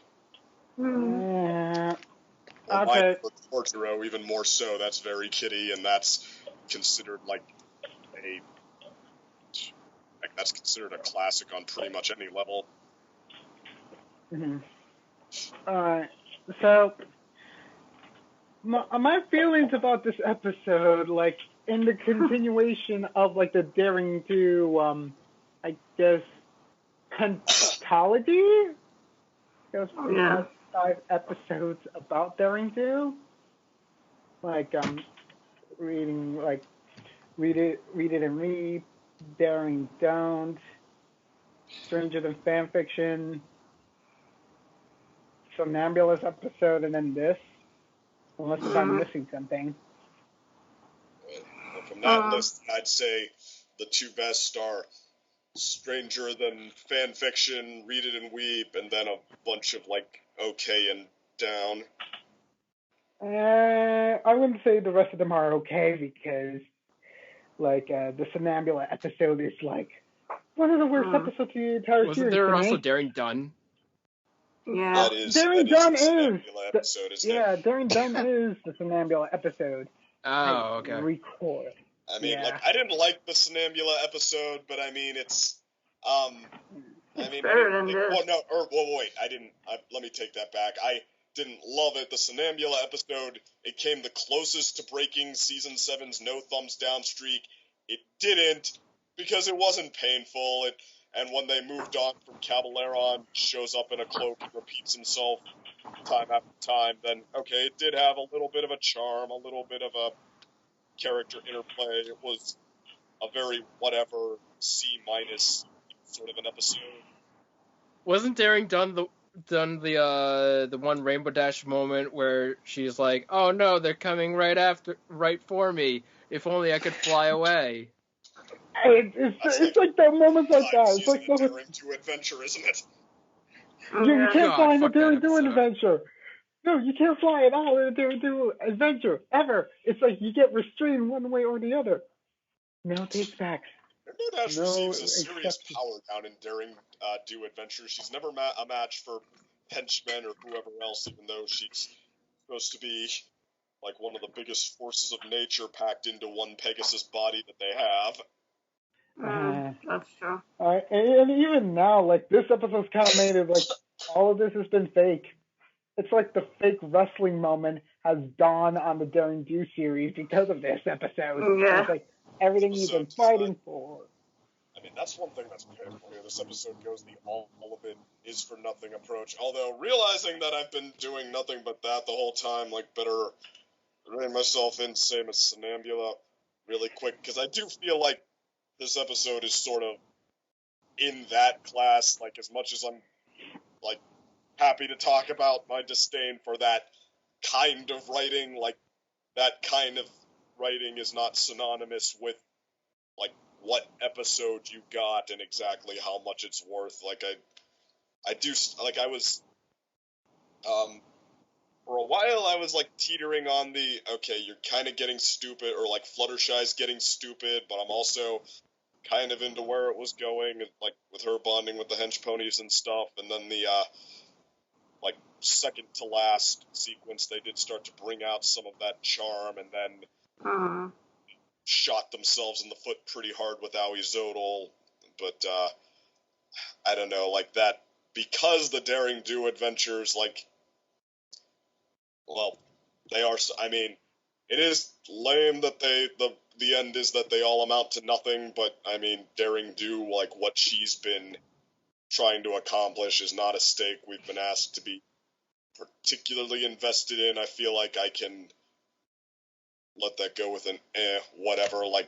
Mm. Okay. For Torturo, even more so. That's very kiddie, and that's considered that's considered a classic on pretty much any level. Mm-hmm. Alright. So, my feelings about this episode, like, in the continuation of, like, the Daring Do, I guess, pentology? Because it has 5 episodes about Daring Do. Like, reading, like, Read It and Read, Daring Don't, Stranger Than Fanfiction, Somnambulist episode, and then this. Unless if I'm missing something. From that list, I'd say the 2 best are Stranger Than Fanfiction, Read It and Weep, and then a bunch of, okay and down. I wouldn't say the rest of them are okay because, the Somnambula episode is, one of the worst episodes of the entire Wasn't series. there also Daring Done? Yeah. Daring Done the Somnambula episode, isn't it? Yeah, Daring Done is the Somnambula episode. Oh, okay. Record. I mean, I didn't like the Somnambula episode, but I mean, it's better than this. Well, no, wait, I didn't. Let me take that back. I didn't love it. The Somnambula episode, it came the closest to breaking season 7's no thumbs down streak. It didn't because it wasn't painful. And when they moved on from Caballeron, shows up in a cloak and repeats himself time after time, then okay, it did have a little bit of a charm, a little bit of a character interplay. It was a very whatever C- sort of an episode. Wasn't Daring Done the one Rainbow Dash moment where she's like, "Oh no, they're coming right for me. If only I could fly away." It's like that moments like that. It's like Daring Do adventure, isn't it? You can't God, fly in a fuck that Daring Do episode. adventure. No, you can't fly at all in a Daring Do adventure ever. It's like you get restrained one way or the other. No takes backs. Rainbow Dash receives a serious power down in Daring Do adventure. She's never a match for henchmen or whoever else, even though she's supposed to be like one of the biggest forces of nature packed into one Pegasus body that they have. That's true. And even now, this episode's kind of made it like all of this has been fake. It's like the fake wrestling moment has dawned on the Daring Do series because of this episode. Yeah. It's like everything you've been fighting for. I mean, that's one thing that's painful here. This episode goes the all of it is for nothing approach. Although, realizing that I've been doing nothing but that the whole time, better rein myself in, same as Somnambula, really quick, because I do feel like this episode is sort of in that class, as much as I'm, happy to talk about my disdain for that kind of writing, that kind of writing is not synonymous with, what episode you got and exactly how much it's worth. I was, for a while I was, teetering on the, okay, you're kind of getting stupid, or, Fluttershy's getting stupid, but I'm also kind of into where it was going, with her bonding with the hench ponies and stuff, and then the, second to last sequence, they did start to bring out some of that charm, and then shot themselves in the foot pretty hard with Aoi Zodal, but, I don't know, that, because the Daring Do adventures, they are, I mean, it is lame that the end is that they all amount to nothing, but, I mean, Daring Do, what she's been trying to accomplish is not a stake we've been asked to be particularly invested in. I feel like I can let that go with an whatever. I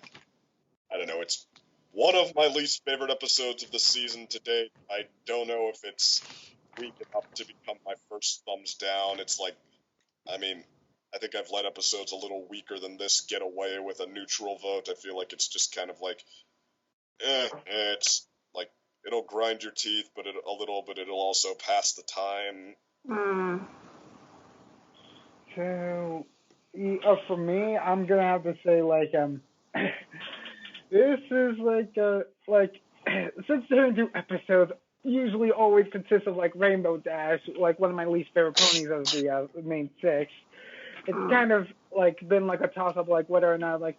don't know, it's one of my least favorite episodes of the season to date. I don't know if it's weak enough to become my first thumbs down. It's I mean, I think I've let episodes a little weaker than this get away with a neutral vote. I feel like it's just kind of it's it'll grind your teeth, but a little, but it'll also pass the time. So, for me, I'm gonna have to say this is since Daring Do episodes usually always consists of like Rainbow Dash, like one of my least favorite ponies of the main six. It's kind of like been like a toss up, like whether or not like,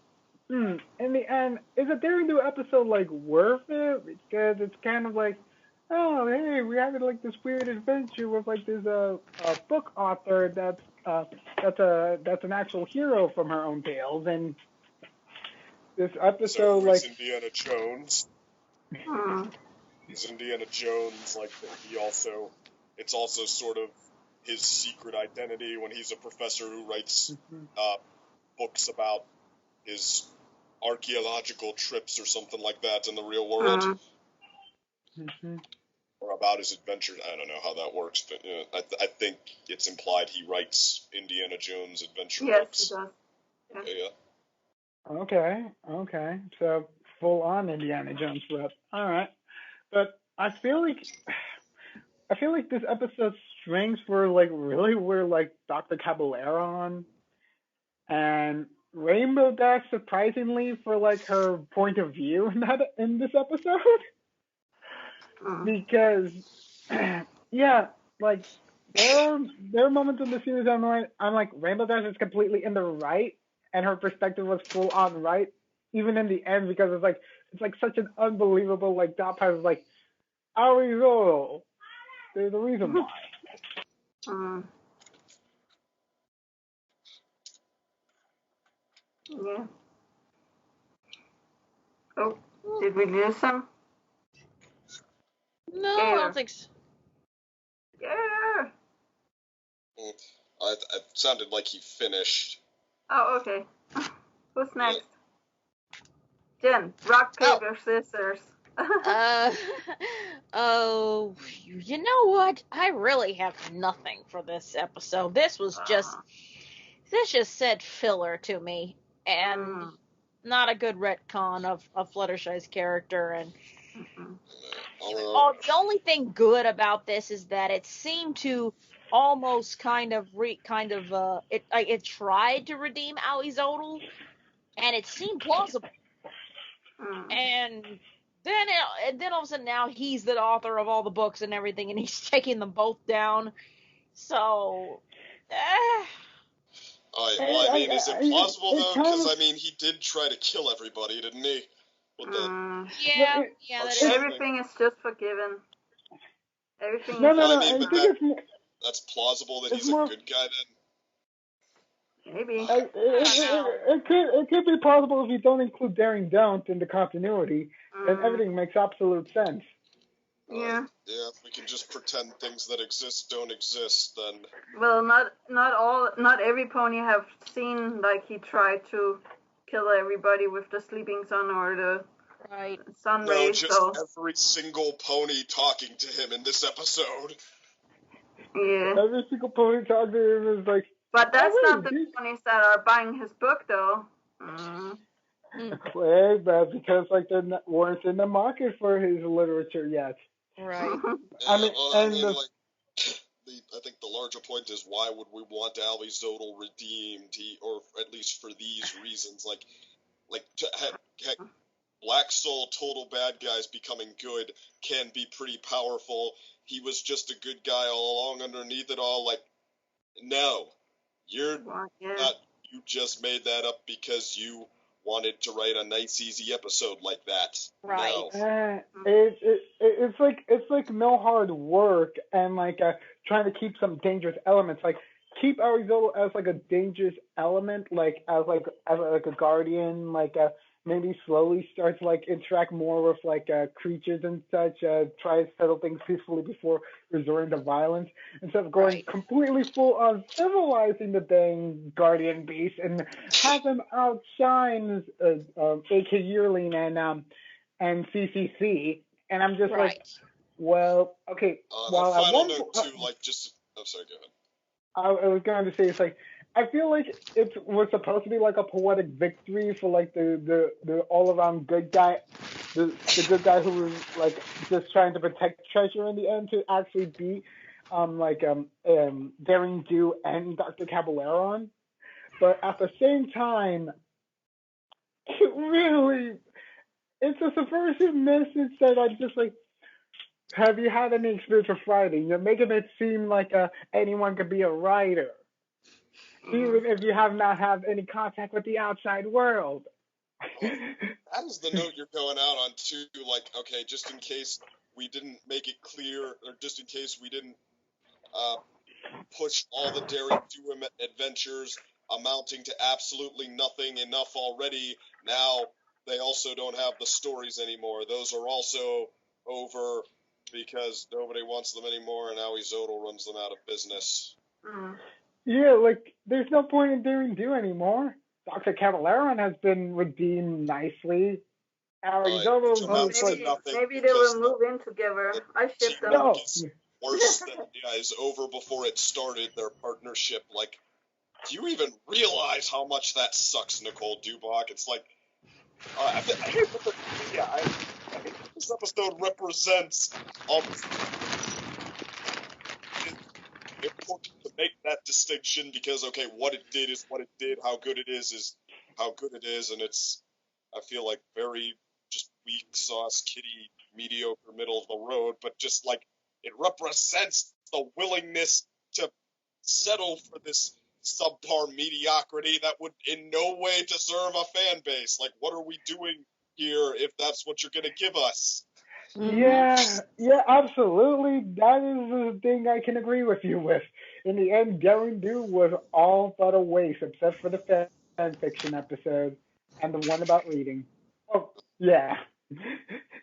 in the end, is a Daring Do episode like worth it? Because it's kind of like, oh hey, we had like this weird adventure with like this book author that's an actual hero from her own tales, and this episode So like Indiana Jones. He's Indiana Jones, like it's also sort of his secret identity when he's a professor who writes books about his archaeological trips or something like that in the real world. Or about his adventures. I don't know how that works, but I think it's implied he writes Indiana Jones adventure books. Yes, he does. Yeah. Okay. So full on Indiana Jones rep. All right, but I feel like this episode's strengths were like really were like Dr. Caballero and Rainbow Dash, surprisingly, for like her point of view in this episode. Because yeah, like there are moments in the series I'm like Rainbow Dash is completely in the right and her perspective was full on right, even in the end, because it's like such an unbelievable like dot pass, like Arizo. There's a reason why. Yeah. Oh, did we lose him? No, I don't think so. Yeah. It sounded like he finished. Oh, okay. Who's next? Jenn, rock, paper, scissors. You know what? I really have nothing for this episode. This just said filler to me, and not a good retcon of Fluttershy's character. And the only thing good about this is that it seemed to almost it tried to redeem Aoi Zodel, and it seemed plausible. And then all of a sudden now he's the author of all the books and everything, and he's taking them both down. So, I mean, is it plausible though? Because I mean, he did try to kill everybody, didn't he? Yeah. Everything is just forgiven. Everything. That's plausible that he's a good guy then. Maybe. It could be plausible if you don't include Daring Don't in the continuity, then everything makes absolute sense. Yeah. Yeah, if we can just pretend things that exist don't exist, then. Well, not every pony have seen like he tried to kill everybody with the sleeping sun or the sun rays. No, just every single pony talking to him in this episode. Yeah. Every single pony talking to him is like. But that's not the ponies that are buying his book, though. Well, that's because like they weren't in the market for his literature yet. Right. I think the larger point is, why would we want Aoi Zodel redeemed? Or at least for these reasons, heck, Black Soul total bad guys becoming good can be pretty powerful. He was just a good guy all along underneath it all. Like, no. You're not. You just made that up because you wanted to write a nice, easy episode like that. Right. No. It's like no hard work and like trying to keep some dangerous elements. Like keep Aoi Zodel as like a dangerous element, like as a guardian, like maybe slowly starts like interact more with like creatures and such. Try to settle things peacefully before resorting to violence, instead of going completely full on civilizing the dang guardian beast and have them outshine AK Yearling and CCC. And I'm just like, well, okay. While I want to I'm sorry, go ahead. I was going to say, it's like, I feel like it was supposed to be like a poetic victory for like the all around good guy, the good guy who was like just trying to protect treasure in the end, to actually beat Daring Do and Dr. Caballero. But at the same time, it's a subversive message that I'm just like, Have you had any experience with writing? You're making it seem like anyone could be a writer, even if you have not had any contact with the outside world. Well, that is the note you're going out on too. Like, okay, just in case we didn't make it clear, or just in case we didn't push all the Daring Do adventures amounting to absolutely nothing enough already. Now they also don't have the stories anymore. Those are also over because nobody wants them anymore, and now Izodal runs them out of business. Yeah, like, there's no point in Daring Do anymore. Dr. Cavaleron has been redeemed nicely. Izodal amounts to maybe nothing they because will move in together. I ship them. teamwork is worse than is over before it started. Their partnership, like, do you even realize how much that sucks, Nicole Dubach? It's like, I think this episode represents important to make that distinction because, okay, what it did is what it did, how good it is how good it is, and it's, I feel like, very just weak sauce, kitty, mediocre, middle of the road, but just like it represents the willingness to settle for this subpar mediocrity that would in no way deserve a fan base. Like, what are we doing here if that's what you're going to give us? Yeah, absolutely. That is the thing I can agree with you with. In the end, Daring Do was all but a waste, except for the fan fiction episode and the one about reading. Oh, yeah.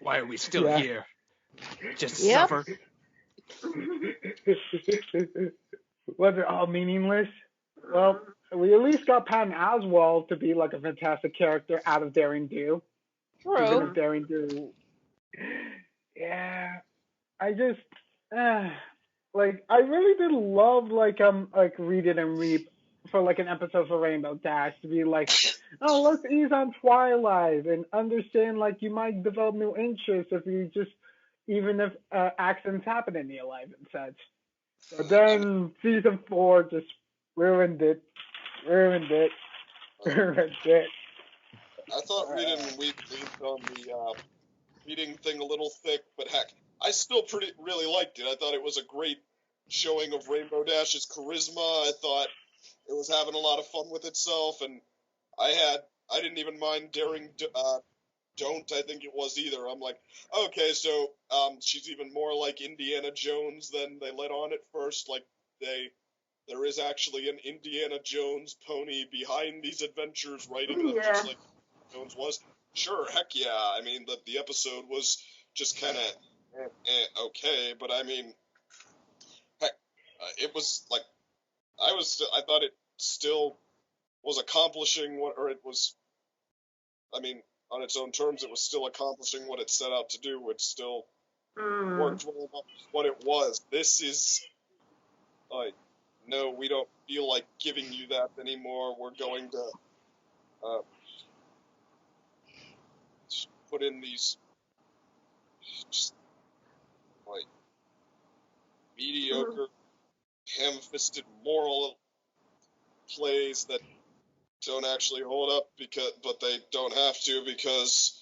Why are we still here? Just to Yep. suffer? Was it all meaningless? Well, we at least got Patton Oswalt to be like a fantastic character out of Daring Do. Even True. if Daring Do. Yeah, I just like, I really did love like Read It and Reap for like an episode for Rainbow Dash to be like, oh, let's ease on Twilight and understand like you might develop new interests if you just, even if accidents happen in your life and such. But then season 4 just ruined it. I thought Read It and Weep leaned on the reading thing a little thick, but heck, I still really liked it. I thought it was a great showing of Rainbow Dash's charisma. I thought it was having a lot of fun with itself, and I didn't even mind Daring Don't, I think it was either. I'm like, okay, so she's even more like Indiana Jones than they let on at first. Like, there is actually an Indiana Jones pony behind these adventures writing them just like Jones was. Sure, heck yeah. I mean, the episode was just kind of okay, but I mean, heck, it was like, I thought it still was accomplishing on its own terms, it was still accomplishing what it set out to do. It still worked well enough what it was. This is like, no, we don't feel like giving you that anymore. We're going to put in these just like mediocre, ham-fisted moral plays that don't actually hold up but they don't have to because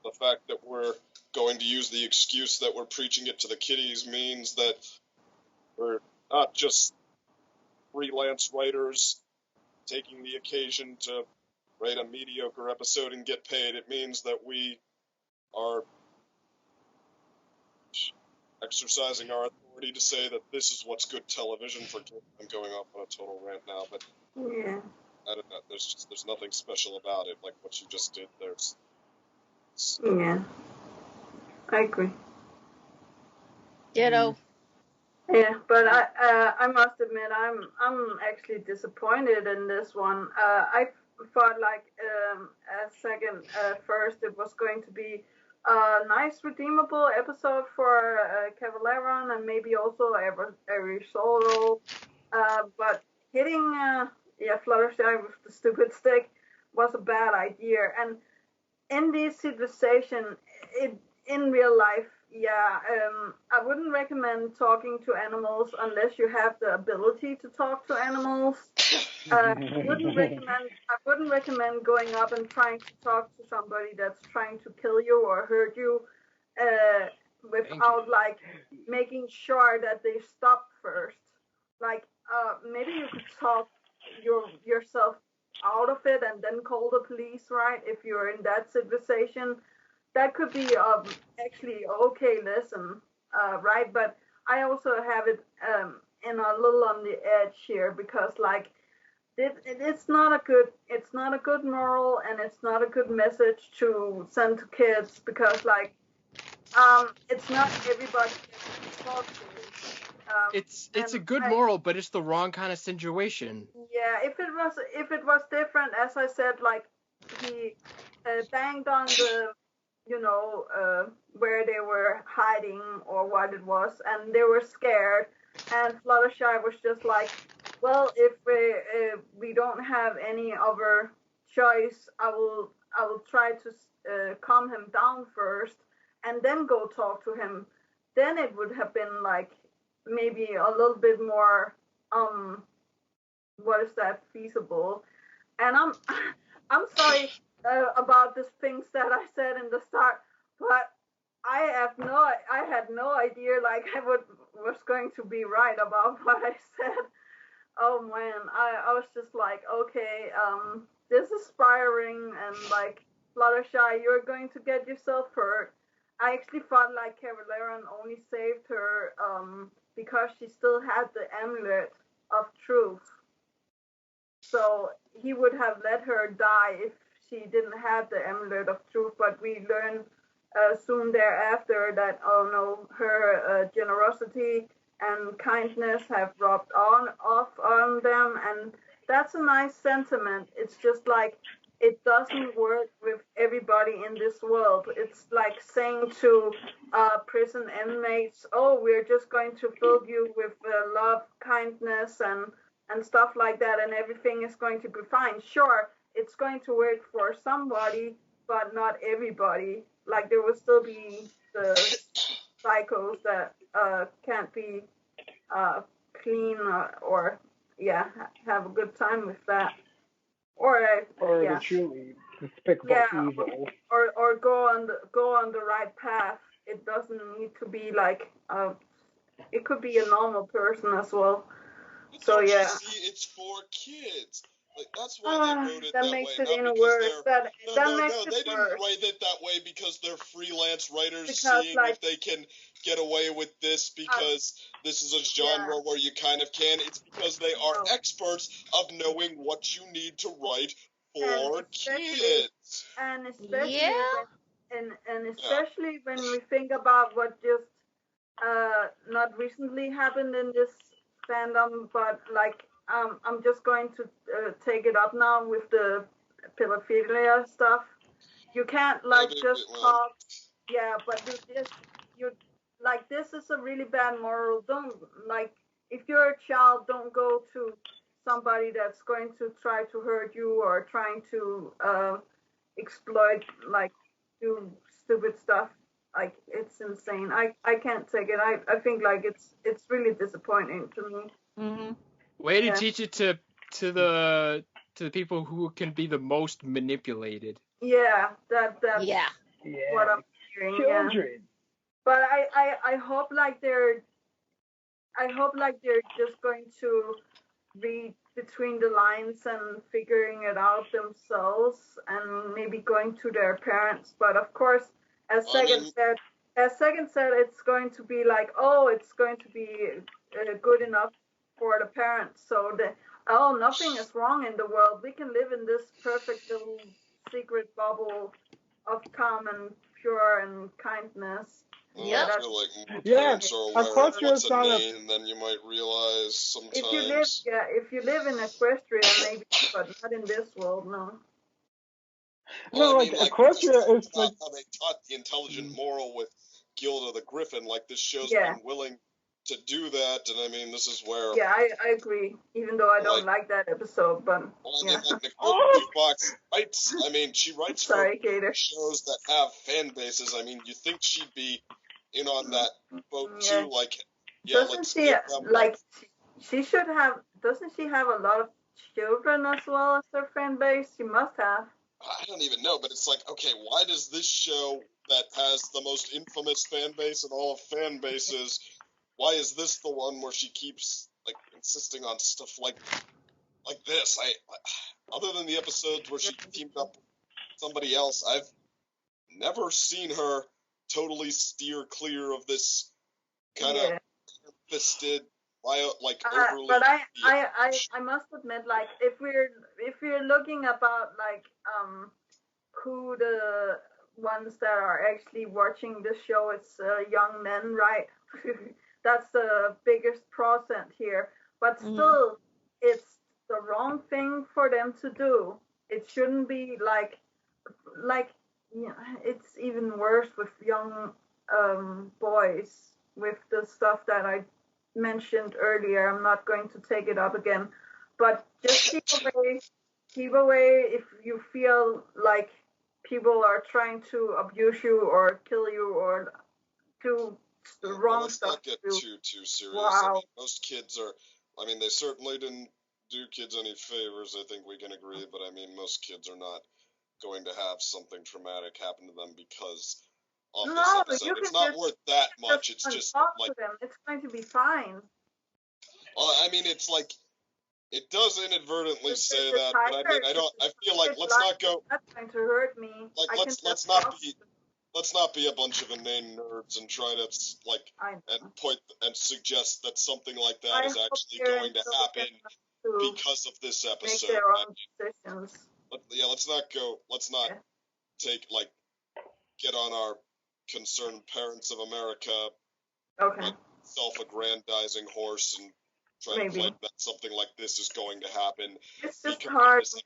the fact that we're going to use the excuse that we're preaching it to the kiddies means that we're not just freelance writers taking the occasion to write a mediocre episode and get paid. It means that we are exercising our authority to say that this is what's good television. I'm going off on a total rant now, but I don't know. There's nothing special about it, like what you just did. I agree. Ditto. Yeah, but I must admit I'm actually disappointed in this one. I thought like first it was going to be a nice redeemable episode for Cavaleron and maybe also every solo, but hitting Fluttershy with the stupid stick was a bad idea. And in this situation, in real life, I wouldn't recommend talking to animals unless you have the ability to talk to animals. I wouldn't recommend going up and trying to talk to somebody that's trying to kill you or hurt you, without like making sure that they stop first. Like, maybe you could talk yourself out of it and then call the police, right? If you're in that situation, that could be actually okay. Listen, right? But I also have it in a little on the edge here because like it's not a good moral and it's not a good message to send to kids because like it's not everybody that you talk to. It's a good moral, but it's the wrong kind of situation. Yeah, if it was different, as I said, like he banged on the, where they were hiding or what it was, and they were scared, and Fluttershy was just like, well, if we don't have any other choice, I will try to calm him down first, and then go talk to him. Then it would have been like maybe a little bit more what is that, feasible. And I'm sorry about the things that I said in the start, but I had no idea like I was going to be right about what I said. Oh man, I was just like, okay, this is inspiring, and like Fluttershy, you're going to get yourself hurt. I actually thought like Cavaleron only saved her because she still had the amulet of truth. So he would have let her die if she didn't have the amulet of truth. But we learn soon thereafter that, oh no, her generosity and kindness have rubbed off on them. And that's a nice sentiment. It's just like, it doesn't work with everybody in this world. It's like saying to prison inmates, oh, we're just going to fill you with love, kindness, and stuff like that, and everything is going to be fine. Sure, it's going to work for somebody, but not everybody. Like, there will still be the psychos that can't be clean or have a good time with that. Or the truly despicable evil. Or go on the right path. It doesn't need to be like it could be a normal person as well. So yeah. See, it's for kids. Like, that's why they wrote it that way. Makes it even worse. No, they didn't write it that way because they're freelance writers seeing if they can get away with this because this is a genre where you kind of can. It's because they are experts of knowing what you need to write for kids. And especially especially when we think about what just not recently happened in this fandom, but like I'm just going to take it up now with the pedophilia stuff. You can't like just talk. Yeah, but you like, this is a really bad moral. Don't, like, if you're a child, don't go to somebody that's going to try to hurt you or trying to exploit, like, do stupid stuff. Like, it's insane. I can't take it. I think like it's really disappointing to me. Mm-hmm. Way to teach it to the people who can be the most manipulated. Yeah, that's what I'm hearing. Children. Yeah. But I hope like they're just going to read between the lines and figuring it out themselves and maybe going to their parents. But of course, as Sagan said, it's going to be like, oh, it's going to be good enough for the parents. So nothing is wrong in the world. We can live in this perfect little secret bubble of calm and pure and kindness. Yeah, I feel like parents are aware of what's in me, and then you might realize sometimes. If you live in Equestria, maybe, but not in this world, no. Well, no, Equestria is like how they taught the intelligent moral with Gilda the Griffin. Like, this show's been willing to do that, and I mean, this is where. Yeah, I agree. Even though I don't like that episode, but. Well, I mean, like Nicole Jukebox writes. I mean, she writes for shows that have fan bases. I mean, you think she'd be in on that boat too? Like, doesn't she should have? Doesn't she have a lot of children as well as their fan base? You must have. I don't even know, but it's like, okay, why does this show that has the most infamous fan base in all of fan bases, why is this the one where she keeps like insisting on stuff like this? I other than the episodes where she teamed up with somebody else, I've never seen her totally steer clear of this kind of fisted, like overly. But I must admit, like if we're looking about like who the ones that are actually watching this show, it's young men, right? That's the biggest percent here. But still, it's the wrong thing for them to do. It shouldn't be like you know, it's even worse with young boys with the stuff that I mentioned earlier. I'm not going to take it up again, but just keep away if you feel like people are trying to abuse you or kill you or do the wrong stuff. Let's not get too serious. Wow. I mean, most kids are. I mean, they certainly didn't do kids any favors. I think we can agree. But I mean, most kids are not going to have something traumatic happen to them because of this episode. It's not worth that much. It's just talk like to them. It's going to be fine. I mean, it's like it does inadvertently say that, but I mean, I feel like let's not go. That's going to hurt me. Like let's not be a bunch of inane nerds and try to like and point and suggest that something like that is actually going to happen because of this episode. Make their own decisions. Let's not take like get on our concerned parents of America like, self-aggrandizing horse and try to claim that something like this is going to happen. It's just hard when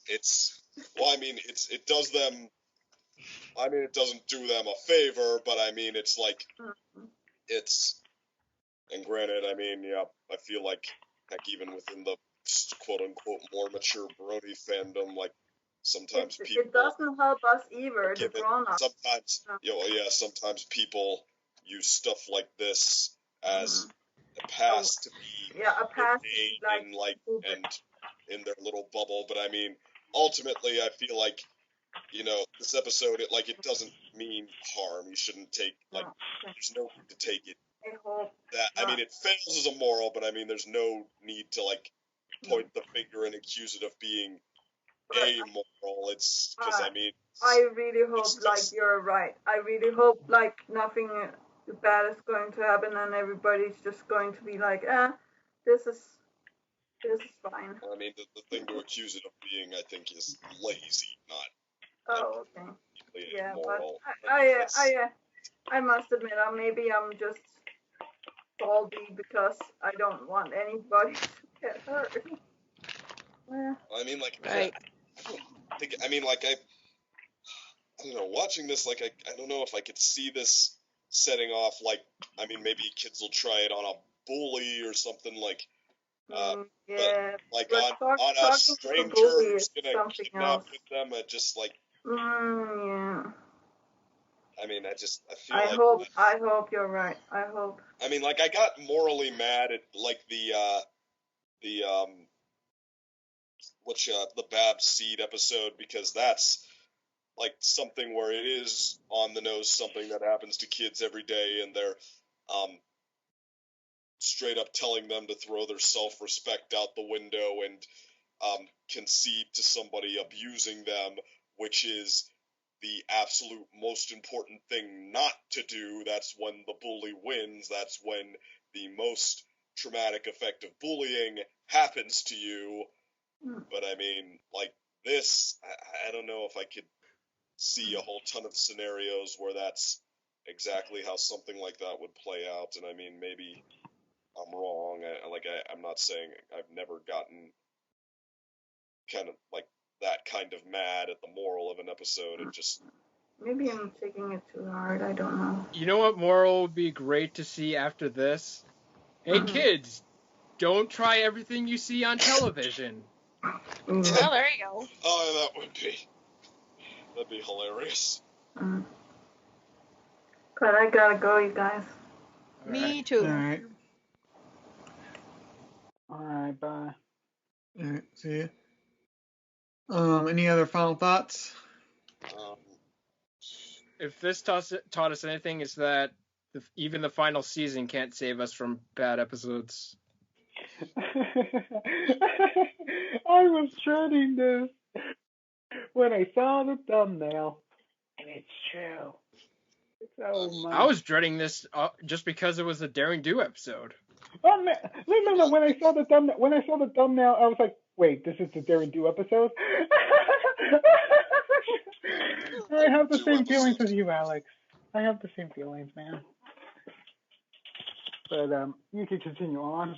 it's well, I mean, it does them. I mean, it doesn't do them a favor, but I mean, it's like it's. And granted, I mean, yeah, I feel like heck, even within the quote-unquote more mature Brody fandom, like sometimes people. It doesn't help us either. The grown-ups. Sometimes, sometimes people use stuff like this as a pass to be and in their little bubble. But I mean, ultimately, I feel like this episode it doesn't mean harm. You shouldn't take there's no need to take it. I mean, it fails as a moral, but I mean, there's no need to point the finger and accuse it of being amoral. It's because I mean, I really hope you're right. I really hope nothing bad is going to happen and everybody's just going to be like, this is fine. I mean, the thing to accuse it of being, I think, is lazy, not. Oh, okay. Yeah, immoral. But I must admit, maybe I'm just salty because I don't want anybody to get hurt. I mean, I don't know, watching this, I don't know if I could see this setting off, I mean, maybe kids will try it on a bully or something, on a stranger who's gonna kidnap with them, just yeah. I mean, I feel I hope you're right. I hope. I mean, I got morally mad at, the Bab Seed episode, because that's, something where it is on the nose, something that happens to kids every day, and they're, straight up telling them to throw their self-respect out the window and, concede to somebody abusing them, which is the absolute most important thing not to do. That's when the bully wins. That's when the most traumatic effect of bullying happens to you. But I mean, this, I don't know if I could see a whole ton of scenarios where that's exactly how something like that would play out. And I mean, maybe I'm wrong. I'm not saying I've never gotten kind of that kind of mad at the moral of an episode. It just maybe I'm taking it too hard. I don't know. You know what moral would be great to see after this? Hey kids, don't try everything you see on television. Well, there you go. Oh, that'd be hilarious. But I gotta go, you guys. Me too. All right. All right, bye. All right, see ya. Any other final thoughts? Um, If this taught us anything, it's that even the final season can't save us from bad episodes. I was dreading this when I saw the thumbnail, and it's true. So much. I was dreading this just because it was a Daring Do episode. Oh man, no! When I saw the thumbnail, I was like, "Wait, this is the Dare and Do episode." I have the same feelings as you, Alex. I have the same feelings, man. But you can continue on.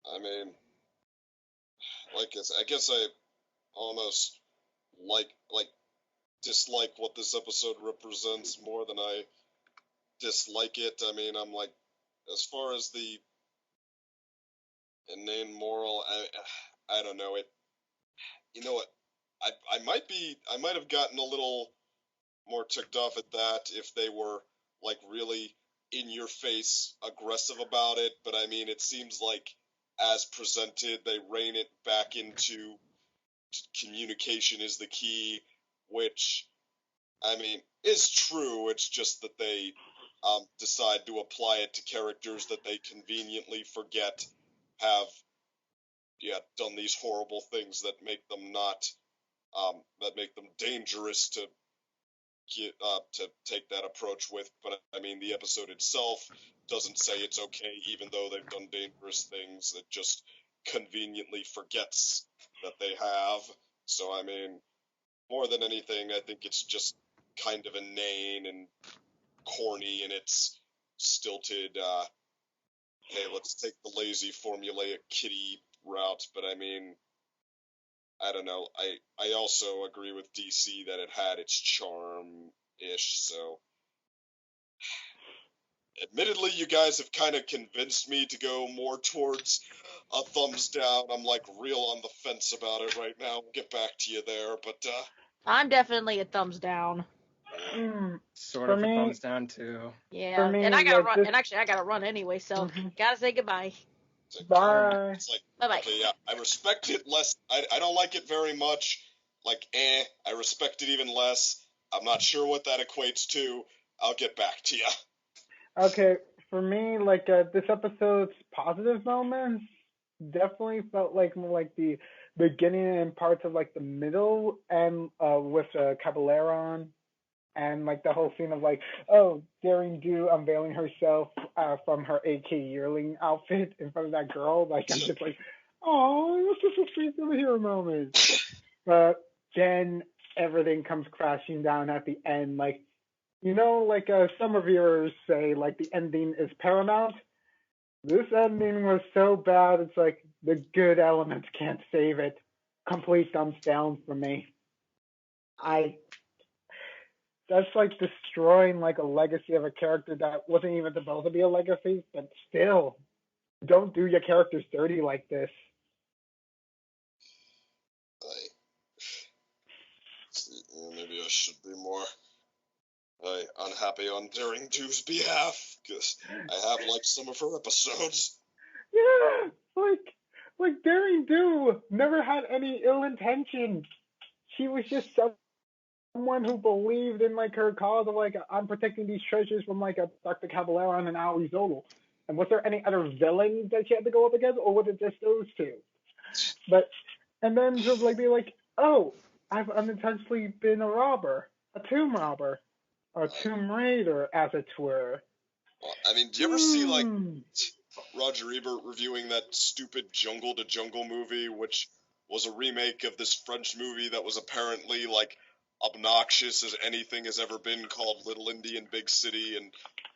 I mean, I guess I almost dislike what this episode represents more than I dislike it. I mean, I'm like, as far as the inane moral, I don't know it. You know what? I might have gotten a little more ticked off at that if they were like really in your face aggressive about it, but I mean, it seems like as presented, they rein it back into communication is the key, which I mean is true. It's just that they decide to apply it to characters that they conveniently forget have done these horrible things that make them not that make them dangerous to take that approach with. But I mean, the episode itself doesn't say it's okay, even though they've done dangerous things. It just conveniently forgets that they have. So I mean, more than anything, I think it's just kind of inane and corny in its stilted. Hey, let's take the lazy formulaic kitty route. But I mean, I don't know. I also agree with DC that it had its charm-ish, so admittedly, you guys have kind of convinced me to go more towards a thumbs down. I'm like real on the fence about it right now. We'll get back to you there, but I'm definitely a thumbs down. Sort For of a me, thumbs down too. Yeah, For me, and I gotta like run. this- And actually, I gotta run anyway, so gotta say goodbye. Bye. it's like, Bye-bye. okay, yeah, I respect it less. I don't like it very much. Like, I respect it even less. I'm not sure what that equates to. I'll get back to you. Okay, for me, like this episode's positive moments definitely felt like more like the beginning and parts of like the middle, and with Cabaleron, and like the whole scene of like, oh, Daring Do unveiling herself from her AK yearling outfit in front of that girl. Like I'm just like, oh, it was just a sweet superhero moment. But then everything comes crashing down at the end. Like, like some reviewers say, like the ending is paramount. This ending was so bad, it's like the good elements can't save it. Complete thumbs down for me. That's like destroying like a legacy of a character that wasn't even supposed to be a legacy, but still, don't do your characters dirty like this. Maybe I should be more unhappy on Daring Do's behalf, because I have liked some of her episodes. Yeah, like Daring Do never had any ill intention. She was just someone who believed in like her cause of like I'm protecting these treasures from like a Dr. Caballero and Aoi Zodel. And was there any other villains that she had to go up against, or was it just those two? But and then to like be like, oh, I've unintentionally been a robber, a tomb robber, or a tomb raider, as it were. Well, I mean, do you ever see like Roger Ebert reviewing that stupid Jungle to Jungle movie, which was a remake of this French movie that was apparently like obnoxious as anything has ever been, called Little Indian Big City? And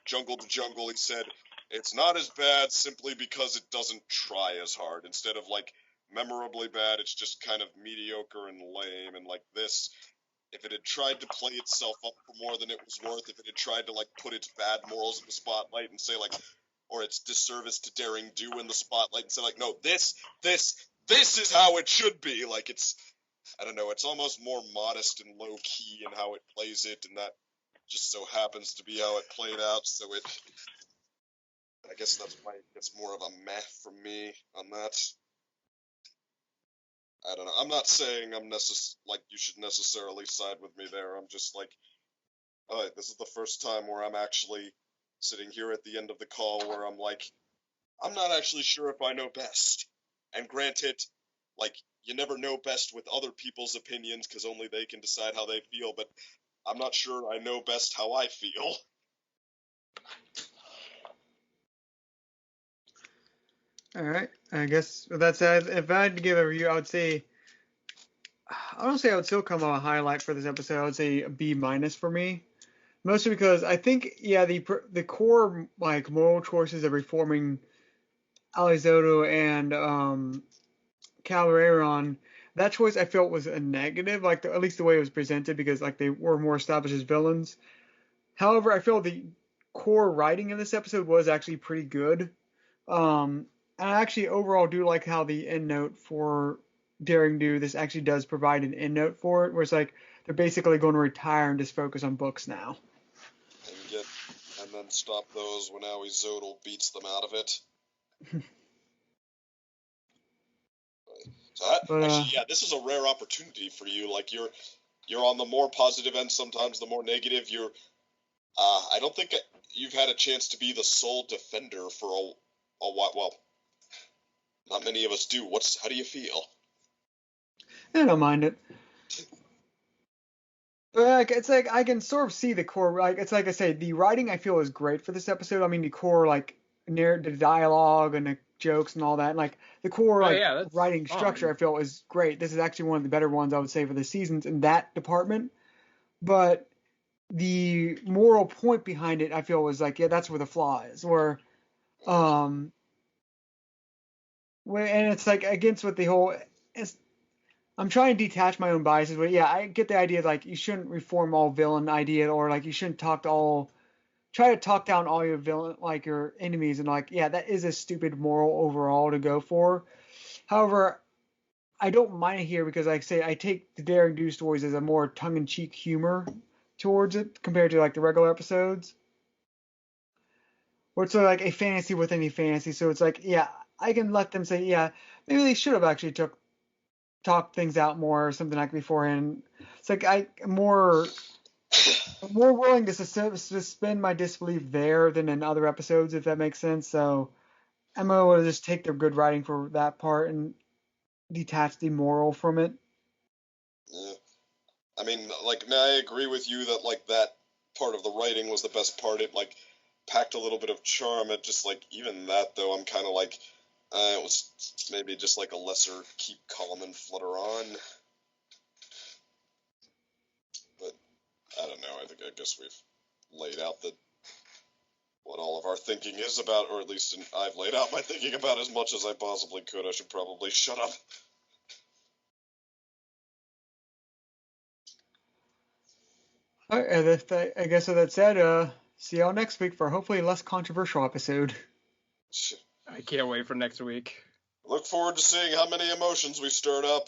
Jungle to Jungle, he said, it's not as bad simply because it doesn't try as hard. Instead of like memorably bad, it's just kind of mediocre and lame. And like this, if it had tried to play itself up for more than it was worth, if it had tried to like put its bad morals in the spotlight and say like, or its disservice to Daring Do in the spotlight and say like, no, this is how it should be. Like it's, I don't know, it's almost more modest and low key in how it plays it, and that just so happens to be how it played out. So it, I guess that's why it gets more of a meh from me on that. I don't know. I'm not saying you should necessarily side with me there. I'm just like, alright, this is the first time where I'm actually sitting here at the end of the call where I'm like, I'm not actually sure if I know best. And granted, like, you never know best with other people's opinions because only they can decide how they feel, but I'm not sure I know best how I feel. All right. I guess with that said, if I had to give a review, I would say, I don't say I would still come on a highlight for this episode. I would say a B minus for me. Mostly because I think, yeah, the core like moral choices of reforming Alizoto and Calderon, that choice I felt was a negative, like at least the way it was presented, because like they were more established as villains. However, I feel the core writing in this episode was actually pretty good. And I actually overall do like how the end note for Daring Do this actually does provide an end note for it, where it's like they're basically going to retire and just focus on books now. And then stop those when Alizoto beats them out of it. So actually, yeah, this is a rare opportunity for you. Like you're on the more positive end sometimes, the more negative. I don't think you've had a chance to be the sole defender for a while. Well, not many of us do. How do you feel? I don't mind it. But like, it's like I can sort of see the core. Like it's like I say, the writing I feel is great for this episode. I mean, the core like the dialogue and the jokes and all that. And, like the core writing structure I feel is great. This is actually one of the better ones I would say for the seasons in that department. But the moral point behind it I feel was like, yeah, that's where the flaw is. And it's like against what the whole. I'm trying to detach my own biases, but yeah, I get the idea like you shouldn't reform all villain idea, or like you shouldn't try to talk down all your villain, like your enemies, and like, yeah, that is a stupid moral overall to go for. However, I don't mind it here because, like I say, I take the Daring Do stories as a more tongue-in-cheek humor towards it compared to like the regular episodes, where it's sort of like a fantasy within a fantasy. So it's like, yeah, I can let them say, yeah, maybe they should have actually talk things out more or something like beforehand. It's like I'm more willing to suspend my disbelief there than in other episodes, if that makes sense. So I'm able to just take their good writing for that part and detach the moral from it. Yeah. I mean, like, I agree with you that, like, that part of the writing was the best part. It, like, packed a little bit of charm. It just, like, even that, though, I'm kind of like, it was maybe just, like, a lesser keep calm and flutter on. But, I don't know, I guess we've laid out what all of our thinking is about, or at least I've laid out my thinking about as much as I possibly could. I should probably shut up. All right, and I guess with that said, see y'all next week for hopefully a less controversial episode. I can't wait for next week. Look forward to seeing how many emotions we stirred up.